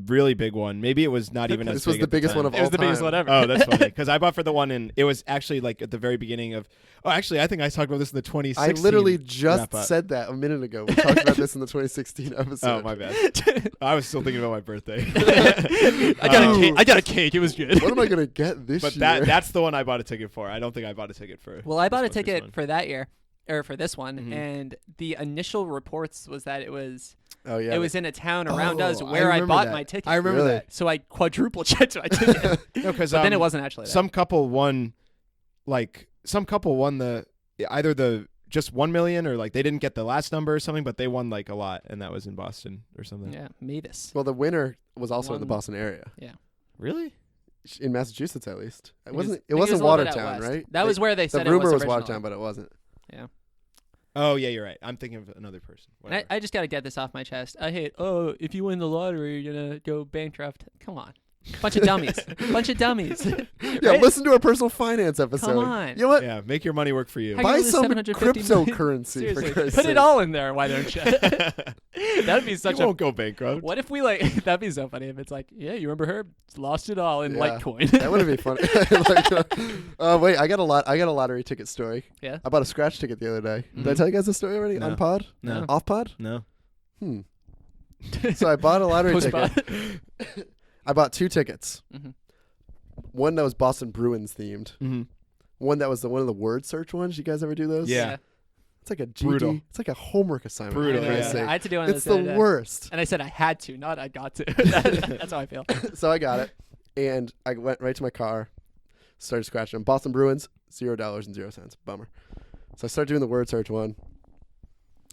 really big one. Maybe it was not even as This was big the at biggest time. one of It was all the biggest time. one ever. Oh, that's funny. Because I bought for the one, and it was actually like at the very beginning of. Oh, actually, I think I talked about this in the 2016. I literally just wrap-up. said that a minute ago. We talked about this in the 2016 episode. Oh, my bad. I was still thinking about my birthday. I got a cake. I got a cake. It was good. What am I gonna get this But year? that's the one I bought a ticket for. I don't think I bought a ticket for. Well, I bought a this most recent ticket one. for that year, or for this one, Mhm. and the initial reports was that it was Oh yeah. it was in a town around us Oh, where I remember bought that. my ticket. I remember Really? that. So I quadruple checked my ticket. No, because But then it wasn't actually that. some couple won, the either the just 1 million or like they didn't get the last number or something, but they won like a lot, and that was in Boston or something. Yeah, Mavis. Well, the winner was also in the One- Boston area, Really? in Massachusetts at least. It I think wasn't. it's- It I think wasn't a little bit out Watertown, west. right? That was where they said the rumor it was was originally. Watertown, but it wasn't. Oh yeah, you're right. I'm thinking of another person. And I Whatever. just got to get this off my chest. I hate, if you win the lottery, you're going to go bankrupt. Come on. Bunch of dummies. Bunch of dummies. Yeah, Right? listen to our personal finance episode. on. You know what? Yeah, make your money work for you. How Buy you lose some 750 million? cryptocurrency. Seriously, For Christ's put sake. it all in there. Why don't you? That'd be such you a. won't go bankrupt. What if we that'd be so funny if it's like, yeah, you remember her? Lost it all in Yeah. Litecoin. That would be funny. Wait, I got a lottery ticket story. Yeah. I bought a scratch ticket the other day. Did I Mhm. tell you guys the story already No. on pod? No. Off pod? No. So I bought a lottery Post-pod. ticket. I bought 2 tickets. Mhm. One that was Boston Bruins themed. Mm-hmm. One that was one of the word search ones. You guys ever do those? Yeah. It's like a GD. Brutal. It's like a homework assignment. Brutal, for I, Christ's yeah. sake. I had to do one of It's those the other day. worst. And I said I had to, not I got to. That's how I feel. So I got it, and I went right to my car, started scratching them. Boston Bruins, $0.00. Bummer. So I started doing the word search one.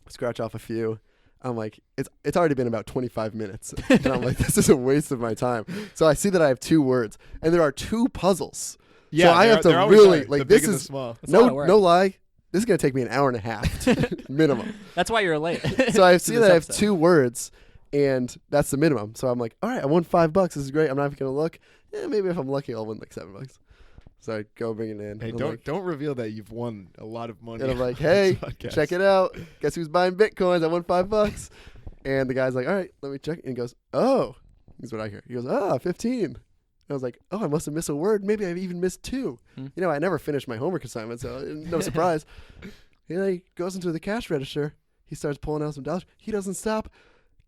Scratch off a few. I'm like, it's already been about 25 minutes, and I'm like, this is a waste of my time. So I see that I have 2 words, and there are 2 puzzles. Yeah, so I there- have to there always really are, like the this big and the is small. That's a lot of no work. no lie. This is gonna take me an hour and a half minimum. That's why you're late. So I to see this that I have episode. 2 words, And that's the minimum. So I'm like, all right, I won $5. This is great. I'm not even gonna look. Maybe if I'm lucky, I'll win like $7. So I go bring it in. Hey, I'm don't like, don't reveal that you've won a lot of money. and I'm like, on this hey, podcast. check it out. Guess who's buying Bitcoins? I won $5. And the guy's like, all right, let me check. And he goes, oh, here's what I hear. He goes, 15. And I was like, oh, I must have missed a word. Maybe I've even missed 2. You know, I never finished my homework assignment, so no surprise. He goes into the cash register. He starts pulling out some dollars. He doesn't stop.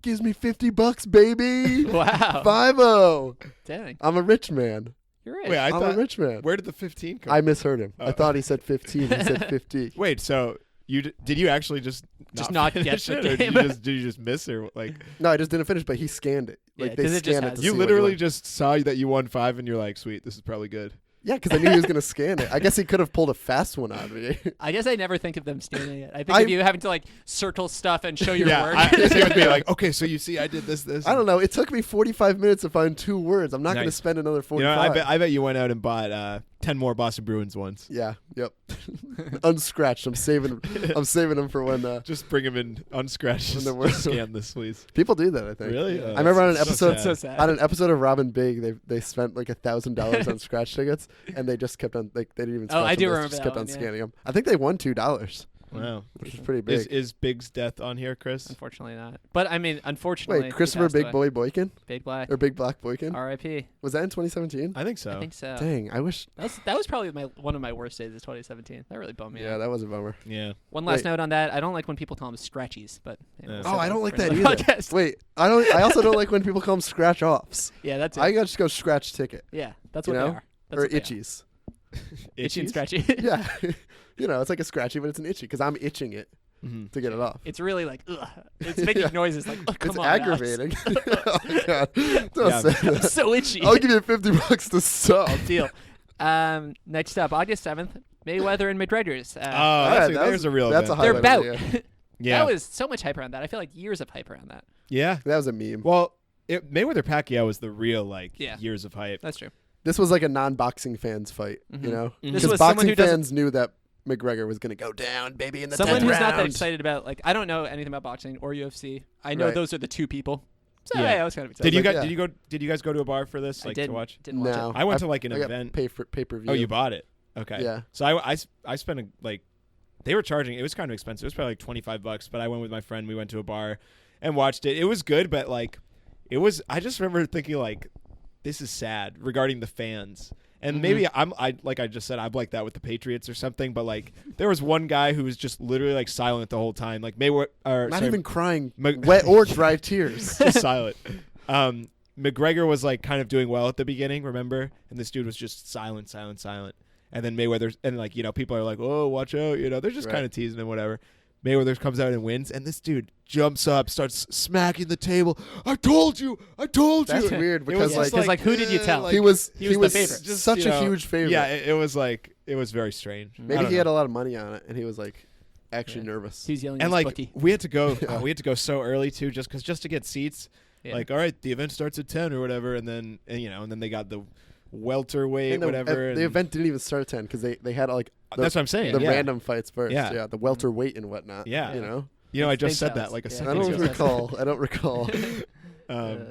Gives me $50, baby. Wow. 5-0. Dang. I'm a rich man. You're right. Wait, I I'm thought. a rich man. Where did the 15 come? I misheard him. I Oh. thought he said 15. He said 50. Wait, so did you actually just not get finish the it, or game? did you just miss, or like No, I just didn't finish, but he scanned it. Like Yeah, they 'cause it just scanned it. has- To you see what he literally won. just saw that you won 5 and you're like, sweet, this is probably good. Yeah, because I knew he was gonna scan it. I guess he could have pulled a fast one on me. I guess I never think of them stealing it. I think I- of you having to like circle stuff and show your work. Same with me. Like, okay, so you see, I did this. I don't know. It took me 45 minutes to find 2 words. I'm not gonna Nice. spend another You 45. know, I bet you went out and bought 10 more Boston Bruins ones. Yeah. Yep. Unscratched. I'm saving them for when Just bring them in unscratched. When Just, the word- scan this, please. people do that. I think. Really? Yeah. Oh, I remember on an that's episode. so sad. On an episode of Robin Big, they spent like $1,000 on scratch tickets, and they just kept on like they didn't even. Oh, Scratch I do them, they remember just that kept one, on yeah. scanning them. I think they won $2, Wow. which is pretty big. Is Big's death on here, Chris? Unfortunately not. But I mean, unfortunately. Wait, he Christopher passed Big away. Boy Boykin Big Black. or Big Black Boykin? R.I.P. Was that in 2017? I think so. I think so. Dang, I wish. That was probably one of my worst days of 2017. That really bummed me Yeah, out. that was a bummer. Yeah. One last Wait. note on that. I don't like when people call them scratchies, but Yeah. Oh, I don't like for that another either. podcast. Wait, I don't. I also don't like when people call them scratch offs. Yeah, that's it. I gotta just go scratch ticket Yeah, that's You what know? they are. That's or what they are. itchies. Itchy and Itchies? scratchy. Yeah, it's like a scratchy, but it's an itchy because I'm itching it Mhm. to get it off. It's really like, ugh. It's making Yeah. noises like, oh, come It's on, Alex. aggravating. Oh my God. Don't Yeah. say I'm that. so itchy. I'll give you $50 to stop. Deal. Next up, August 7th, Mayweather and McGregor's. Oh, Yeah, there's a real that's event. a their highlight of bout. the year. Yeah. That was so much hype around that. I feel like years of hype around that. Yeah. That was a meme. Well, Mayweather Pacquiao was the real Yeah. years of hype. That's true. This was like a non-boxing fans fight, Mhm. you know? Mhm. This Because was someone boxing who doesn't. fans knew that McGregor was going to go down, baby, in the Someone 10th who's not that round. excited about, like, I don't know anything about boxing or UFC. I know Right. those are the two people. So Yeah. yeah, I was kind of excited. Did you like, guys? yeah. Did you guys go to a bar for this? I Like didn't, to watch? didn't watch No. it. I went to like an I got event. pay-per-view. Oh, you bought it? Okay. Yeah. So I spent like they were charging. It was kind of expensive. It was probably like $25, but I went with my friend. We went to a bar and watched it. It was good, but like it was. I just remember thinking like, this is sad regarding the fans. And Mhm. maybe I like I just said I'm like that with the Patriots or something. But like there was one guy who was just literally like silent the whole time. Like Not even crying, Mc- wet or dry tears. just silent. McGregor was like kind of doing well at the beginning, remember? And this dude was just silent. And then Mayweather, and like, you know, people are like, oh, watch out. You know, they're just Right. kind of teasing him, whatever. Mayweather comes out and wins. And this dude jumps up, starts smacking the table. I told you. That's you. weird It because was like, like, who did you tell? he was he was the favorite. just, such you know, a huge favorite. Yeah, it was like, it was very strange. I Maybe don't he know. had a lot of money on it, and he was like actually Yeah. nervous. He's yelling at And his like bookie. we had to go, Yeah. we had to go so early too, just to get seats. Yeah. Like, all right, the event starts at 10 or whatever, and then and then they got the welterweight, And the, whatever. the and event didn't even start at 10 because they had like the, that's what I'm saying. the yeah. random fights first. Yeah. Yeah, the welterweight and whatnot. Yeah. you know. You know, I It's just said Spain that like a Towns. I second Yeah. don't ago. recall. I don't recall.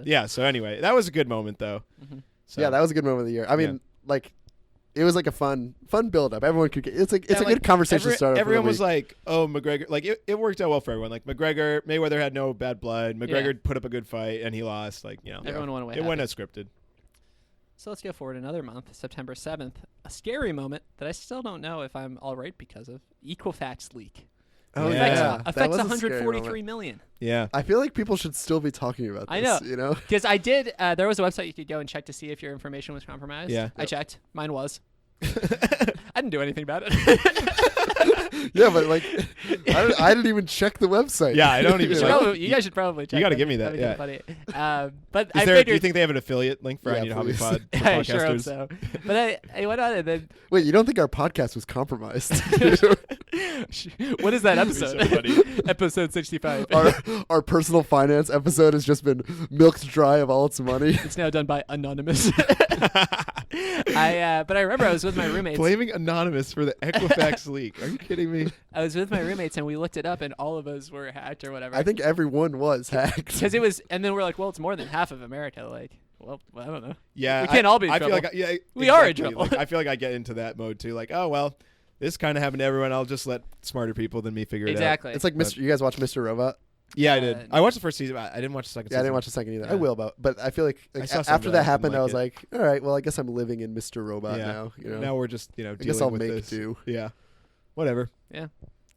Yeah. So anyway, that was a good moment though. Mhm. So, Yeah, that was a good moment of the year. I mean, like, it was like a fun build up. Everyone could get. It's like it's Yeah, a good conversation starter. Everyone for the was week. like, "Oh, McGregor!" Like it worked out well for everyone. Like Mayweather had no bad blood. McGregor put up a good fight, and he lost. Like Everyone went away. it went happy. as scripted. So let's go forward another month, September 7th. A scary moment that I still don't know if I'm all right because of. Equifax leak. oh Yeah. yeah, that Affects was a scary 143 moment. million. Yeah. I feel like people should still be talking about this. I know. You know. Because I did, there was a website you could go and check to see if your information was compromised. Yeah. I checked. Mine was. I didn't do anything about it. Yeah, but like, I didn't even check the website. Yeah, I don't even You check. know? probably- you guys should probably check. gotta that. give me that, That'd be kinda funny. But Is I there? figured. Do you think they have an affiliate link for I Yeah, Need a Hobby please. Pod for I sure hope podcasters? so. But I went on and then. Wait, you don't think our podcast was compromised? What is that That'd be so episode? funny. Episode 65. our personal finance episode has just been milked dry of all its money. It's now done by Anonymous. But I remember I was with my roommates. Blaming Anonymous for the Equifax leak. Are you kidding me? I was with my roommates and we looked it up and all of us were hacked or whatever. I think everyone was hacked. Because it was, and then we're like, well, it's more than half of America. Like, well, I don't know. Yeah, We can't all be in I feel trouble. like We are in exactly. trouble. Like, I feel like I get into that mode too. Like, oh well, this kind of happened to everyone. I'll just let smarter people than me figure it out. Exactly. It's like But- Mr. You guys watch Mr. Robot? Yeah, I did. I watched the first season. But I didn't watch the second Yeah, season. I didn't watch the second either. Yeah. I will, but I feel like, I saw some after of that that, happened, didn't I like was like, all right, well, I guess I'm living in Mr. Robot Yeah. now. You know? Now we're just I guess dealing I'll with make this. do. Yeah, whatever.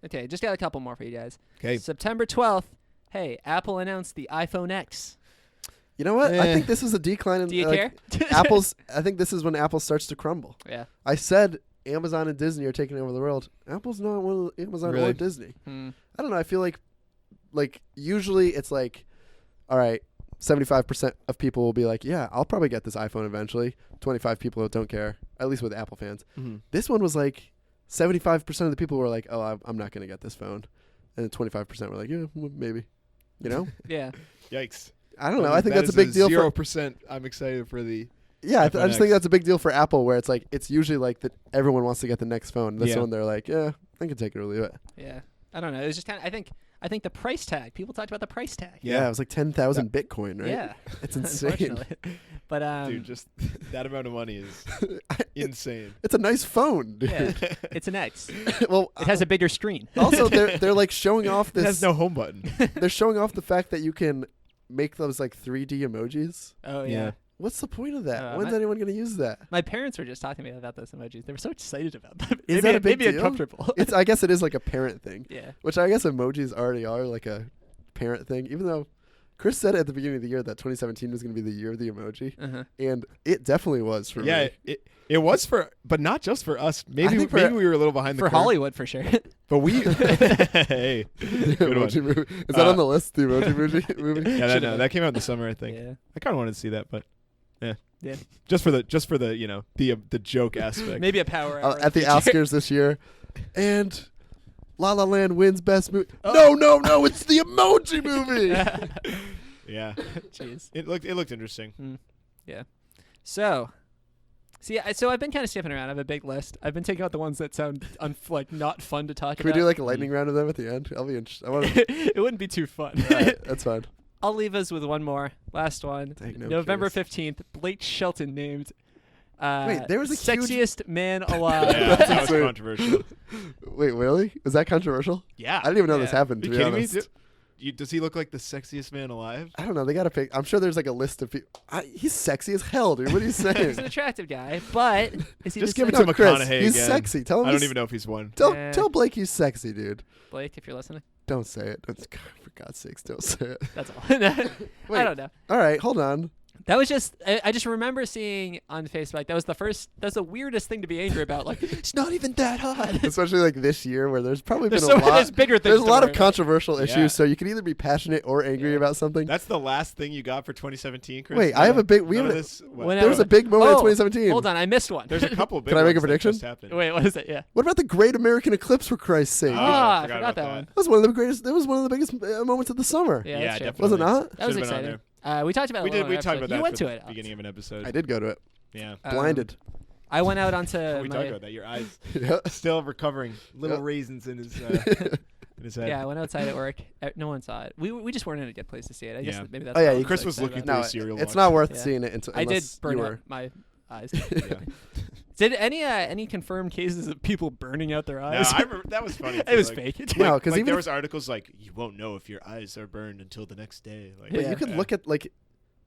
Okay, just got a couple more for you guys. Okay. September 12th. Hey, Apple announced the iPhone X. You know what? I Eh. think this is a decline in Do you like, care? Apple's. I think this is when Apple starts to crumble. Yeah. I said Amazon and Disney are taking over the world. Apple's not one of Amazon Really? or Disney. Hmm. I don't know. I feel like usually it's like, all right, 75% of people will be like, yeah, I'll probably get this iPhone eventually. 25 people don't care, at least with Apple fans. Mm-hmm. This one was like 75% of the people were like, oh, I'm not going to get this phone. And then 25% were like, yeah, well, maybe. You know? Yeah. Yikes. I don't know. I think that's a big deal for 0%. I'm excited for the. Yeah, I iPhone just think X. that's a big deal for Apple, where it's like it's usually like that everyone wants to get the next phone. This Yeah. one, they're like, yeah, I can take it or leave it. Yeah. I don't know. It was just kind of, I think the price tag. People talked about the price tag. Yeah, it was like 10,000 Bitcoin, right? Yeah. It's insane. Unfortunately. But Dude, just that amount of money is insane. It's a nice phone, dude. yeah, it's an X. Well, It has a bigger screen. also they're like showing off It has this. no home button. They're showing off the fact that you can make those like 3D emojis. Oh Yeah. yeah. What's the point of that? Uh, When's my- anyone going to use that? My parents were just talking to me about those emojis. They were so excited about them. Is maybe, that a big maybe deal? uncomfortable. I guess it is like a parent thing, Yeah. which I guess emojis already are like a parent thing. Even though Chris said at the beginning of the year that 2017 was going to be the year of the emoji, Uh-huh. and it definitely was for Yeah, me. it was for, but not just for us. Maybe think maybe for- we were a little behind the For curve. Hollywood, for sure. But we, hey, The good one. emoji movie. Is that on the list? The emoji movie? Yeah, Should've no, been. that came out in the summer, I think. Yeah. I kind of wanted to see that, but Yeah. just for the the joke aspect. Maybe a power hour. in At the future. Oscars this year, and La La Land wins Best Movie. Oh. No! It's the Emoji Movie. Yeah, Jeez. it looked interesting. Yeah. So, see, so I've been kind of skipping around. I have a big list. I've been taking out the ones that sound like not fun to talk Can we about. do like a lightning round of them at the end? I'll be interested. I want It wouldn't be too fun. to. That's fine. I'll leave us with one more. Last one. Dang, no November curious. 15th, Blake Shelton named Wait, there was a huge- sexiest man alive. Yeah, that was insane. controversial. Wait, really? Was that controversial? Yeah, I didn't even know this Yeah. happened. Are To you be kidding honest. me? Does he look like the sexiest man alive? I don't know. They gotta pick. I'm sure there's like a list of people. He's sexy as hell, dude. What are you He's saying? an attractive guy, but is he Just the give it sexiest- to Chris, McConaughey he's again. sexy. Tell him. I don't he's- even know if he's one. Yeah. Tell Blake he's sexy, dude. Blake, if you're listening, Don't say it. For God's sakes, don't say it. that's all. I Wait. don't know. All right, hold on. That was just, I just remember seeing on Facebook, that was the weirdest thing to be angry about. Like, it's not even that hot. Especially like this year, where there's probably There's, been a lot. there's bigger things. There's a to lot of worry about. controversial Yeah. issues, so you can either be passionate or angry Yeah. about something. That's the last thing you got for 2017, Chris. Wait, I have a big. We None have of a, this. what? When there was a big moment in Oh, 2017. Hold on, I missed one. There's a couple. Big Can I make a ones that prediction? just happened. Wait, what is it? Yeah. What about the Great American Eclipse? For Christ's sake, Ah, I forgot forgot about that that. one. that was one of the greatest. That was one of the biggest moments of the summer. Yeah, Yeah, that's true. definitely. Was it not? That was Should've been on exciting. We talked about We it. did. on We our talked episode. about that. You went for to the it. Alex. beginning of an episode. I did go to it. Yeah. Blinded. I went out onto we my, talked about that. Your eyes Yeah. still recovering. Little Yep. raisins in his head. yeah, I went outside at work. No one saw it. We just weren't in a good place to see it. I guess Yeah. maybe that's Oh, yeah, why I you- was Chris so was excited looking about No, through serial it's watch. not worth Yeah. seeing it until it. I did unless burn you out were. my eyes. Yeah. Did any confirmed cases of people burning out their No, eyes? I remember that was funny. it too, was like, fake. No, 'cause like even there if- was articles like you won't know if your eyes are burned until the next day. Like, But Yeah. you could look at like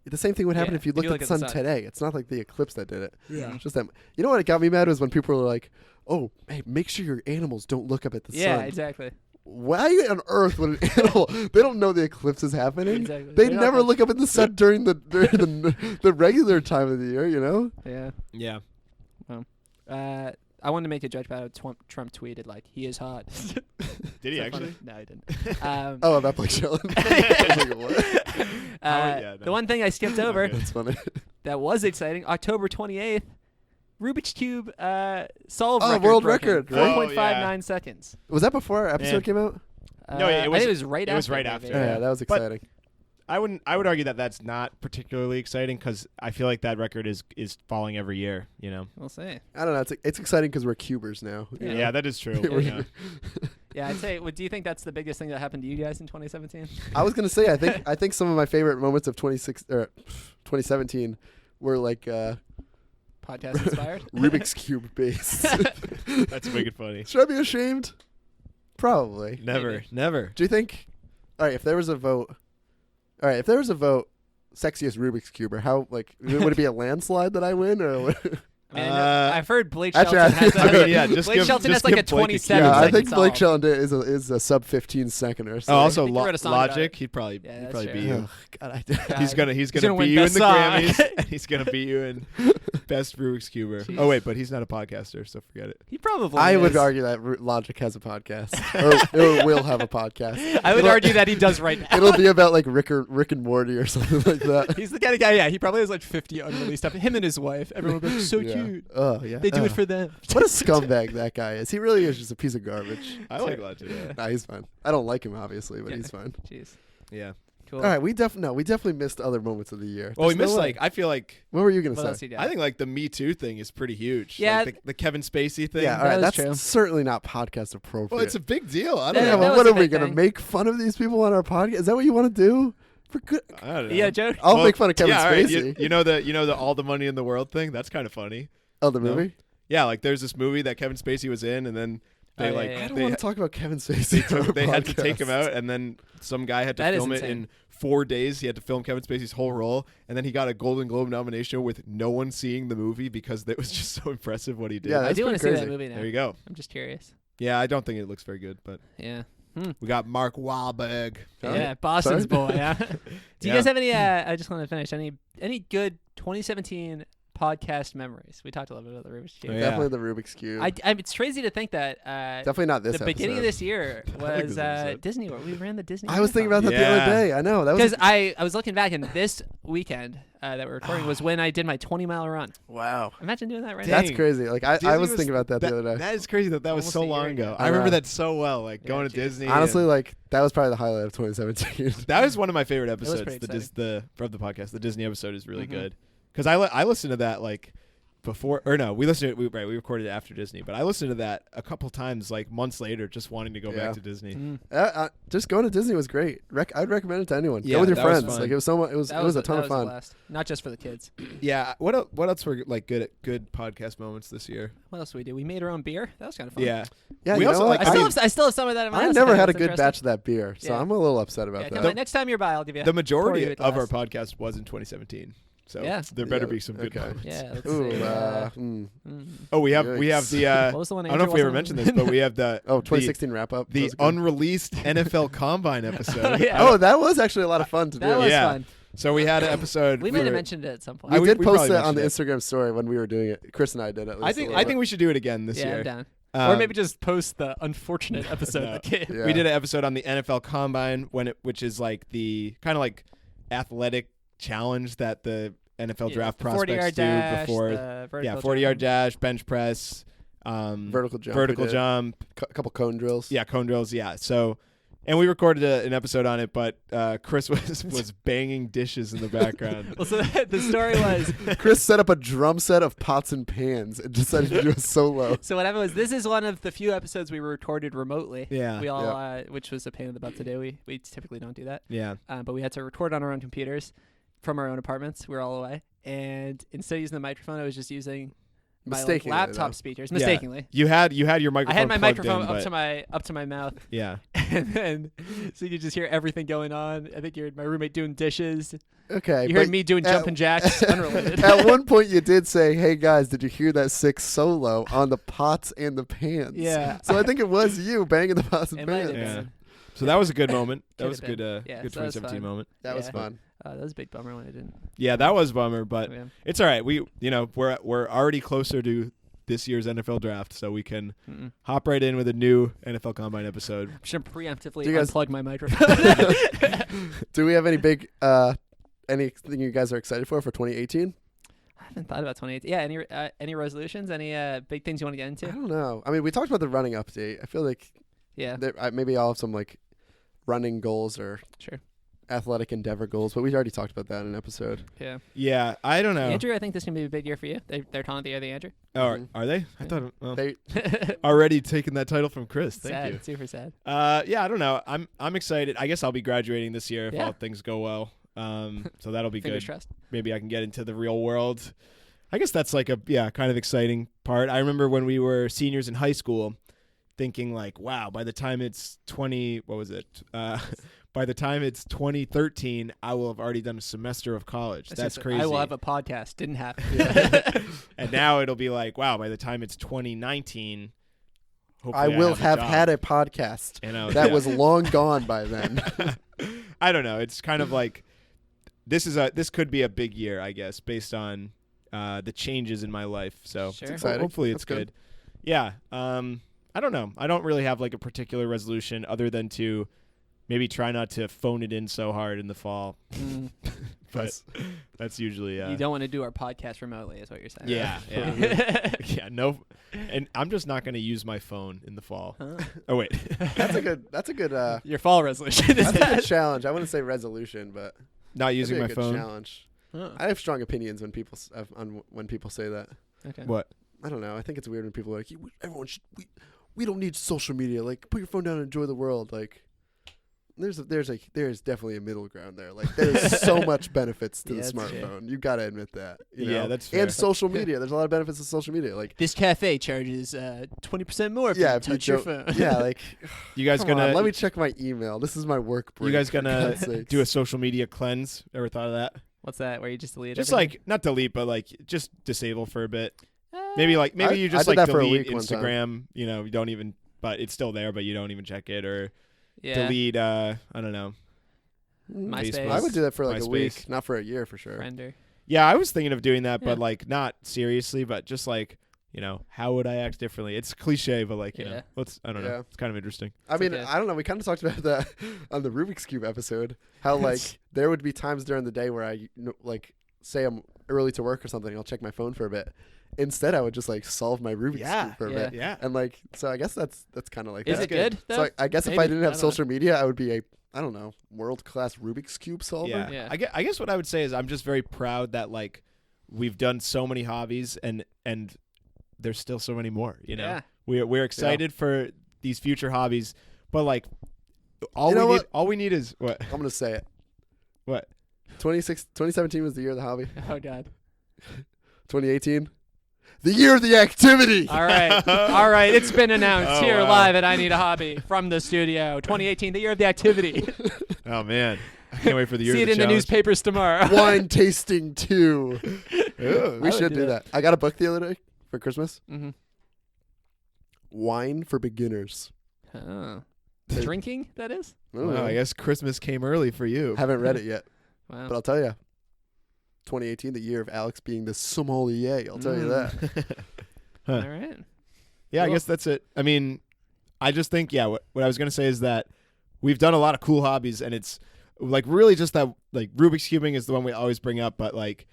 the same thing would happen Yeah, if you looked at the sun, sun. today. It's not like the eclipse that did it. Yeah. It's just that. You know what got me mad was when people were like, "Oh, hey, make sure your animals don't look up at the Yeah, sun." exactly. Why on earth would an animal? They don't know the eclipse is happening. Exactly. They They're not never that- look up at the sun during the regular time of the year. You know. Yeah. Yeah. I wanted to make a joke about how Trump tweeted like he is hot. Did he So actually? funny. No, he didn't. Oh, about Blake Shelton. I was like, what? Yeah, The no. one thing I skipped over Okay. That's funny. that was exciting, October 28th, Rubik's Cube solve Oh, record. world broken. record, right? 4.59 seconds. Was that before our episode Yeah. came out? No, it I was- think it was right it after. was right maybe. after. Yeah, that was But- exciting. I would argue that that's not particularly exciting because I feel like that record is falling every year. You know. We'll see. I don't know. It's exciting because we're cubers now. you know? Yeah, that is true. Yeah. Yeah, I'd say. Do you think that's the biggest thing that happened to you guys in 2017? I was gonna say I think some of my favorite moments of 2017 were like Podcast inspired. Rubik's Cube based. That's make it funny. Should I be ashamed? Probably. Never. Do you think? All right, if there was a vote, sexiest Rubik's Cube, or how would it be a landslide that I win, or? I mean, I've heard Blake Actually, Shelton has I mean, yeah, Blake Shelton has like a give Blake a 27 cue. I second think Blake solve. Shelton is a sub 15 seconder. So Oh, also I think we wrote a song about Logic. it. He'd probably that's beat true. you. God, He's gonna gonna beat win you in Best the Song. Grammys, and he's gonna beat you in best Rubik's Cuber. Jeez. Oh wait, but he's not a podcaster, so forget it. He probably. I would is. argue that Logic has a podcast, or will have a podcast. I would It'll- argue that he does right now. It'll be about like Rick and Morty or something like that. He's the kind of guy. Yeah, he probably has like 50 unreleased stuff. Him and his wife. Everyone will be like, so Yeah. cute. Oh yeah, They do it for them. What a scumbag that guy is. He really is just a piece of garbage. I like Logic. Yeah. Nah, he's fine. I don't like him obviously, but Yeah. he's fine. Jeez. Yeah. Cool. All right, we definitely missed other moments of the year. Well, we There's no missed way. I feel like What were you gonna What else say? you got? I think like the Me Too thing is pretty huge. Yeah. Like the Kevin Spacey thing. Yeah, all That right. was That's true. certainly not podcast appropriate. Well, it's a big deal. I Yeah, don't yeah, know. that well, was what a are we big gonna thing. make fun of these people on our podcast? Is that what you want to do? For good, I don't know. Yeah, Joe. I'll make fun of Kevin yeah, all right, Spacey. You know the all the money in the world thing. That's kind of funny. Oh, the No? movie. Yeah, like there's this movie that Kevin Spacey was in, and then they Oh, yeah, like yeah. I don't they, want to talk about Kevin Spacey. on our they had to take him podcast. out, and then some guy had to That is film it insane. in 4 days. He had to film Kevin Spacey's whole role, and then he got a Golden Globe nomination with no one seeing the movie because it was just so impressive what he did. Yeah, I that's do want to see pretty that crazy. movie now. There you go. I'm just curious. Yeah, I don't think it looks very good, but Yeah. we got Mark Wahlberg. Sorry? Yeah, Boston's Sorry? boy. Yeah. Do you Yeah. guys have any? I just want to finish. Any good 2017 podcast memories? We talked a little bit about the Rubik's Cube. Oh, yeah. Definitely the Rubik's Cube. It's crazy to think that Definitely not this the beginning of episode. this year I like was this episode. Disney World. We ran the Disney. I was thinking about Marathon. that the other Yeah. day. I know that was Because I was looking back, and this weekend that we're recording was when I did my 20-mile run. wow. Imagine doing that right That's Dang. crazy. Like I Disney was thinking about that the other day. That is crazy that was Almost so a year long ago. ago. I I remember know. that so well. Like Yeah, going to geez. Disney. Honestly, and- like that was probably the highlight of 2017. that was one of my favorite was episodes. pretty The from the podcast, the Disney episode is really Mhm. good because I listened to that like before or no, we listened to it. We recorded it after Disney, but I listened to that a couple times like months later, just wanting to go Yeah. back to Disney. Mm. Just going to Disney was great. I'd recommend it to anyone. Yeah, Go with your that was friends. fun. Like it was so much. It was a ton of fun. blast. Not just for the kids. Yeah. What else were like good podcast moments this year? What else did we do? We made our own beer. That was kind of fun. Yeah. Yeah, We you also, know what? like, I still have some of that in my I house. never had a That's good interesting. batch of that beer, so Yeah. I'm a little upset about Yeah, that. come on, next time you're by, I'll give you. The majority pour you a of our glass. podcast was in 2017, so Yeah. there better Yeah, be some good okay. moments. Yeah. Let's Ooh, see. mm. Oh, we have the. what was the one? I don't know if we Andrew ever mentioned wasn't this, on? but we have the Oh, 2016 wrap up. the unreleased NFL Combine episode. Yeah. Oh, that was actually a lot of fun to That do. was Yeah. fun. So we had an episode. We might have were- mentioned it at some point. We we did post probably it on the mentioned Instagram story when we were doing it. Chris and I did at least. I a think little bit. we should do it again this Yeah, year. I'm down. Um, Or maybe just post the unfortunate episode No. that came. Yeah. we did an episode on the NFL Combine which is like the kind of like athletic challenge that the NFL draft prospects 40-yard do dash, before. the vertical 40-yard jump. dash, bench press, vertical jump. vertical we did. jump, A couple cone drills. yeah, cone drills, yeah. So, and we recorded an episode on it, but Chris was banging dishes in the background. Well, so the story was. Chris set up a drum set of pots and pans and decided to do a solo. So what happened was this is one of the few episodes we recorded remotely. Yeah. We all, which was a pain in the butt to do. We typically don't do that. Yeah. But we had to record on our own computers from our own apartments. We were all away. And insteed of using the microphone, I was just using my like, Mistakenly, laptop though. speakers. Yeah. Mistakenly. You had your microphone. I had my plugged microphone in, up but- to my mouth, Yeah. and then so you could just hear everything going on. I think you heard my roommate doing dishes. Okay. You but heard me doing at- jumping jacks, unrelated. At one point, you did say, "Hey guys, did you hear that sick solo on the pots and the pans?" Yeah. So I think it was you banging the pots and It might pans. have Yeah. been. So that was a good moment. That Could've was a good, been. Yeah, good so that was 2017 fun. moment. That was Yeah. fun. That was a big bummer when I didn't. Yeah, that was a bummer, but Yeah. it's all right. We're already closer to this year's NFL draft, so we can Mm-mm. hop right in with a new NFL Combine episode. I'm just gonna preemptively Do you guys- unplug my microphone. Do we have any big anything you guys are excited for 2018? I haven't thought about 2018. Yeah, any resolutions? Any big things you want to get I into? don't know. I mean, we talked about the running update. I feel like Yeah, maybe I'll have some like running goals or sure. athletic endeavor goals, but we already talked about that in an episode. Yeah. Yeah, I don't know. Andrew, I think this is going to be a big year for you. They're calling it the year of the Andrew. Oh, are they? I Yeah. thought well, They already taking that title from Chris. Thank sad. you. Super sad. Yeah, I don't know. I'm excited. I guess I'll be graduating this year if Yeah. all things go well. So that'll be Fingers good. crossed. Maybe I can get into the real world. I guess that's like a kind of exciting part. I remember when we were seniors in high school, thinking like, wow, by the time it's 20, what was it? By the time it's 2013, I will have already done a semester of college. That's crazy. I will have a podcast. Didn't happen. And now it'll be like, wow, by the time it's 2019, hopefully I will have a job. had a podcast You know, that yeah. was long gone by then. I don't know. It's kind of like this could be a big year, I guess, based on the changes in my life. So Sure. exciting. hopefully That's it's good. Yeah. I don't know. I don't really have like a particular resolution other than to maybe try not to phone it in so hard in the fall. Mm. But that's usually You don't want to do our podcast remotely, is what you're saying. yeah. Yeah, no. And I'm just not going to use my phone in the fall. Huh? Oh wait. That's a good Your fall resolution is that's a good that. challenge. I wouldn't say resolution, but Not that'd using be a my good phone. challenge. Huh. I have strong opinions when people when people say that. Okay. What? I don't know. I think it's weird when people are like, everyone should. We don't need social media. Like, put your phone down and enjoy the world. Like, there's definitely a middle ground there. Like, there's so much benefits to Yeah, the that's true. smartphone. You gotta admit that. You Yeah, know? that's fair. And social media. There's a lot of benefits to social media. Like, This cafe charges 20% more if yeah, you if you touch your phone. yeah, like, You guys come on, gonna let me check my email. This is my work break. you guys for gonna God's sakes. do a social media cleanse? Ever thought of that? What's that? Where you just delete Just everything? like not delete, but like just disable for a bit. Uh, Maybe I you just did like that for a delete week one time. Instagram. You know, you don't even, but it's still there, but you don't even check it or yeah. delete. I don't know. MySpace. I would do that for like a MySpace. week, not for a year for sure. Friender. Yeah, I was thinking of doing that, but Yeah. like not seriously, but just like how would I act differently? It's cliche, but like Yeah. I don't know. Yeah. It's kind of interesting. I mean, okay. I don't know. We kind of talked about that on the Rubik's Cube episode. How like there would be times during the day where I like say I'm early to work or something. I'll check my phone for a bit. Instead, I would just like solve my Rubik's Yeah. Cube for a Yeah. bit. Yeah. And like, so I guess that's kind of like Is that. it good? So though? I guess if Maybe. I didn't have I don't know. social media, I would be I don't know, world-class Rubik's Cube solver. Yeah. Yeah. I guess what I would say is I'm just very proud that like we've done so many hobbies and there's still so many more. You know, Yeah. we're excited for these future hobbies, but like all You know we need is what I'm going to say it. what 2017 was the year of the hobby. Oh, God. 2018, the year of the activity. All right. All right. It's been announced Oh, here wow. live at I Need a Hobby from the studio. 2018, the year of the activity. Oh man, I can't wait for the year. See of it the in the newspapers tomorrow. Wine tasting 2. Ew. We should do that. I got a book the other day for Christmas. Mm-hmm. Wine for beginners. Oh. Drinking, that is? Wow, I guess Christmas came early for you. Haven't read it yet, Wow. but I'll tell you. 2018, the year of Alex being the sommelier. I'll tell you that. Huh. All right. Yeah, I Cool. guess that's it. I mean, I just think what I was gonna say is that we've done a lot of cool hobbies, and it's like really just that like Rubik's cubing is the one we always bring up, but like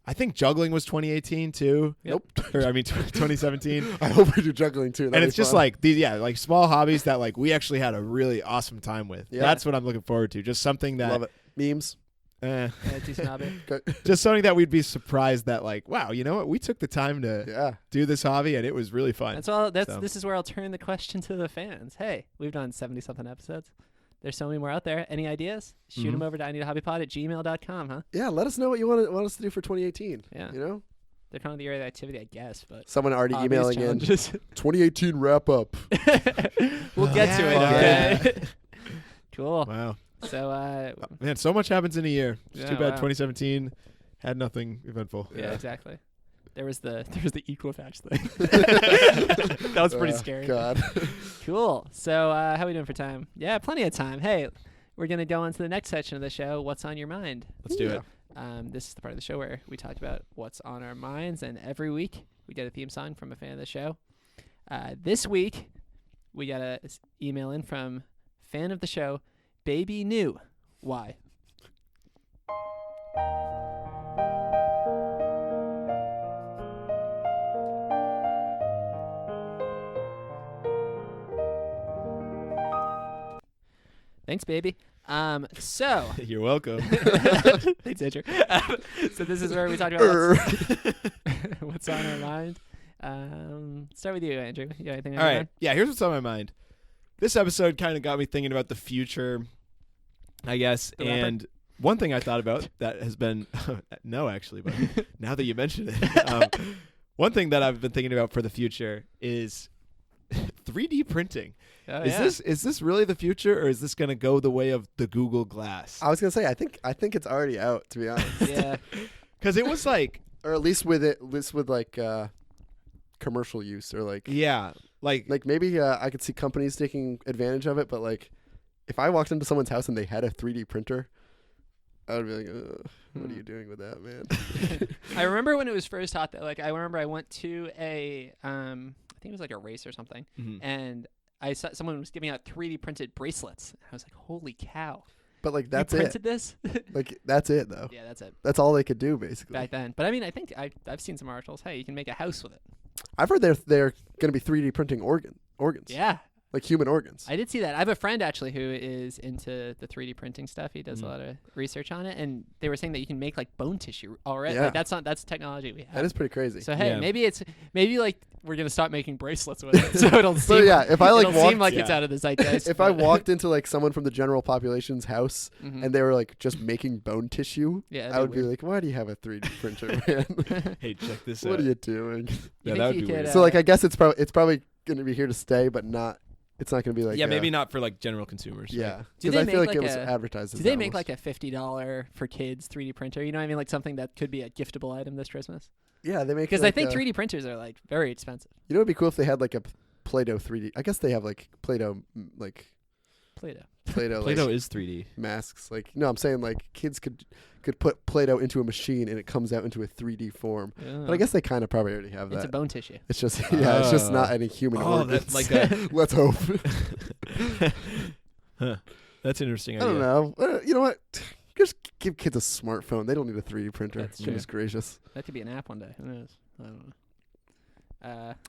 I think juggling was 2018 too. Yep. Nope. Or I mean 2017. I hope we do juggling too. And That'd it's be just fun. like these, like small hobbies that like we actually had a really awesome time with. Yeah. That's what I'm looking forward to. Just something that, love it. Memes. Yeah, decent hobby. just something that we'd be surprised that like, wow, you know what? We took the time to Yeah. do this hobby and it was really fun. That's all. So. This is where I'll turn the question to the fans. Hey, we've done 70-something episodes. There's so many more out there. Any ideas? Shoot them Mhm. over to ineedahobbypod@gmail.com, huh? Yeah. Let us know what you want us to do for 2018. Yeah. You know, They're kind of the year of the activity, I guess, but someone already obvious emailing in challenges. 2018 wrap up. We'll get to it, Yeah. okay? Cool. Wow. So, Man, so much happens in a year. It's Yeah, too bad wow. 2017 had nothing eventful. yeah, exactly. There was the Equifax thing. That was pretty scary. God. Cool. So, how are we doing for time? Yeah, plenty of time. Hey, we're going to go on to the next section of the show, What's on Your Mind? Let's do it. This is the part of the show where we talk about what's on our minds, and every week we get a theme song from a fan of the show. This week, we got an email in from fan of the show, Baby New. Why? Thanks, baby. So You're welcome. thanks, Andrew. So this is where we talk about what's on our mind. Start with you, Andrew. You got anything on All your right. mind? Yeah, here's what's on my mind. This episode kind of got me thinking about the future, I guess. The rapper? And one thing I thought about that has been no, actually, but now that you mention it, one thing that I've been thinking about for the future is 3D printing. Oh, Is this really the future, or is this going to go the way of the Google Glass? I was gonna say I think it's already out, to be honest. Yeah. Because it was like, Or at least with like commercial use, or like like maybe I could see companies taking advantage of it, but like if I walked into someone's house and they had a 3D printer, I would be like, what are you doing with that, man? I remember when it was first hot. Like I remember I went to a I think it was like a race or something, and I saw someone was giving out 3D printed bracelets. I was like, holy cow! But like You that's printed it. this? Like that's it though. Yeah, that's it. That's all they could do basically. Back then. But I mean, I think I've seen some articles. Hey, you can make a house with it. I've heard they're going to be 3D printing organs. Yeah. Like human organs. I did see that. I have a friend actually who is into the 3D printing stuff. He does a lot of research on it, and they were saying that you can make like bone tissue already. Yeah. Like, that's technology we have. That is pretty crazy. So hey, Yeah. maybe like we're gonna stop making bracelets with it, so it'll So seem yeah, if I like it'll seem walked, like it's out of the zeitgeist. if I but- walked into like someone from the general population's house Mhm. and they were like just making bone tissue, Yeah, I would be like, why do you have a 3D printer, man? hey, check this What out. are you doing? You Yeah, think that would you be could, weird. So like I guess it's probably going to be here to stay, but not. It's not going to be like yeah, maybe not for like general consumers. Yeah, Do because they I feel make like it like was a- advertised. Do as they that make almost. like a $50 for kids 3D printer? You know what I mean? Like something that could be a giftable item this Christmas. Yeah, they make Because like I think a- 3D printers are like very expensive. You know, it'd be cool if they had like a Play-Doh 3D. I guess they have like Play-Doh like Play-Doh. Play-Doh, Play-Doh like, is 3D. masks. Like no, I'm saying like kids could put Play-Doh into a machine and it comes out into a 3D form. But I guess they kind of probably already have it's a that. bone tissue. It's just it's just Oh. not any human Oh, organs. that's like a. Let's hope. Huh. That's interesting. I don't know. You know what? Just give kids a smartphone. They don't need a 3D printer. That's Goodness gracious. That could be an app one day. Who knows? I don't know.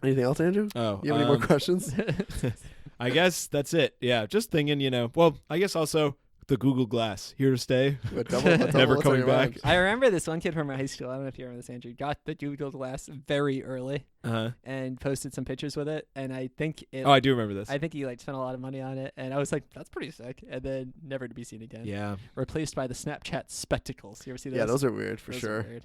Anything else, Andrew? Oh, You have any more questions? I guess that's it. Yeah, just thinking. Well, I guess also the Google Glass here to stay. A double, Never what's on coming your back. mind? I remember this one kid from our high school. I don't know if you remember this, Andrew. Got the Google Glass very early Uh-huh. and posted some pictures with it. And I think it. Oh, I do remember this. I think he like spent a lot of money on it, and I was like, "That's pretty sick." And then never to be seen again. Yeah. Replaced by the Snapchat spectacles. You ever see those? Yeah, those are weird for Those are sure. weird.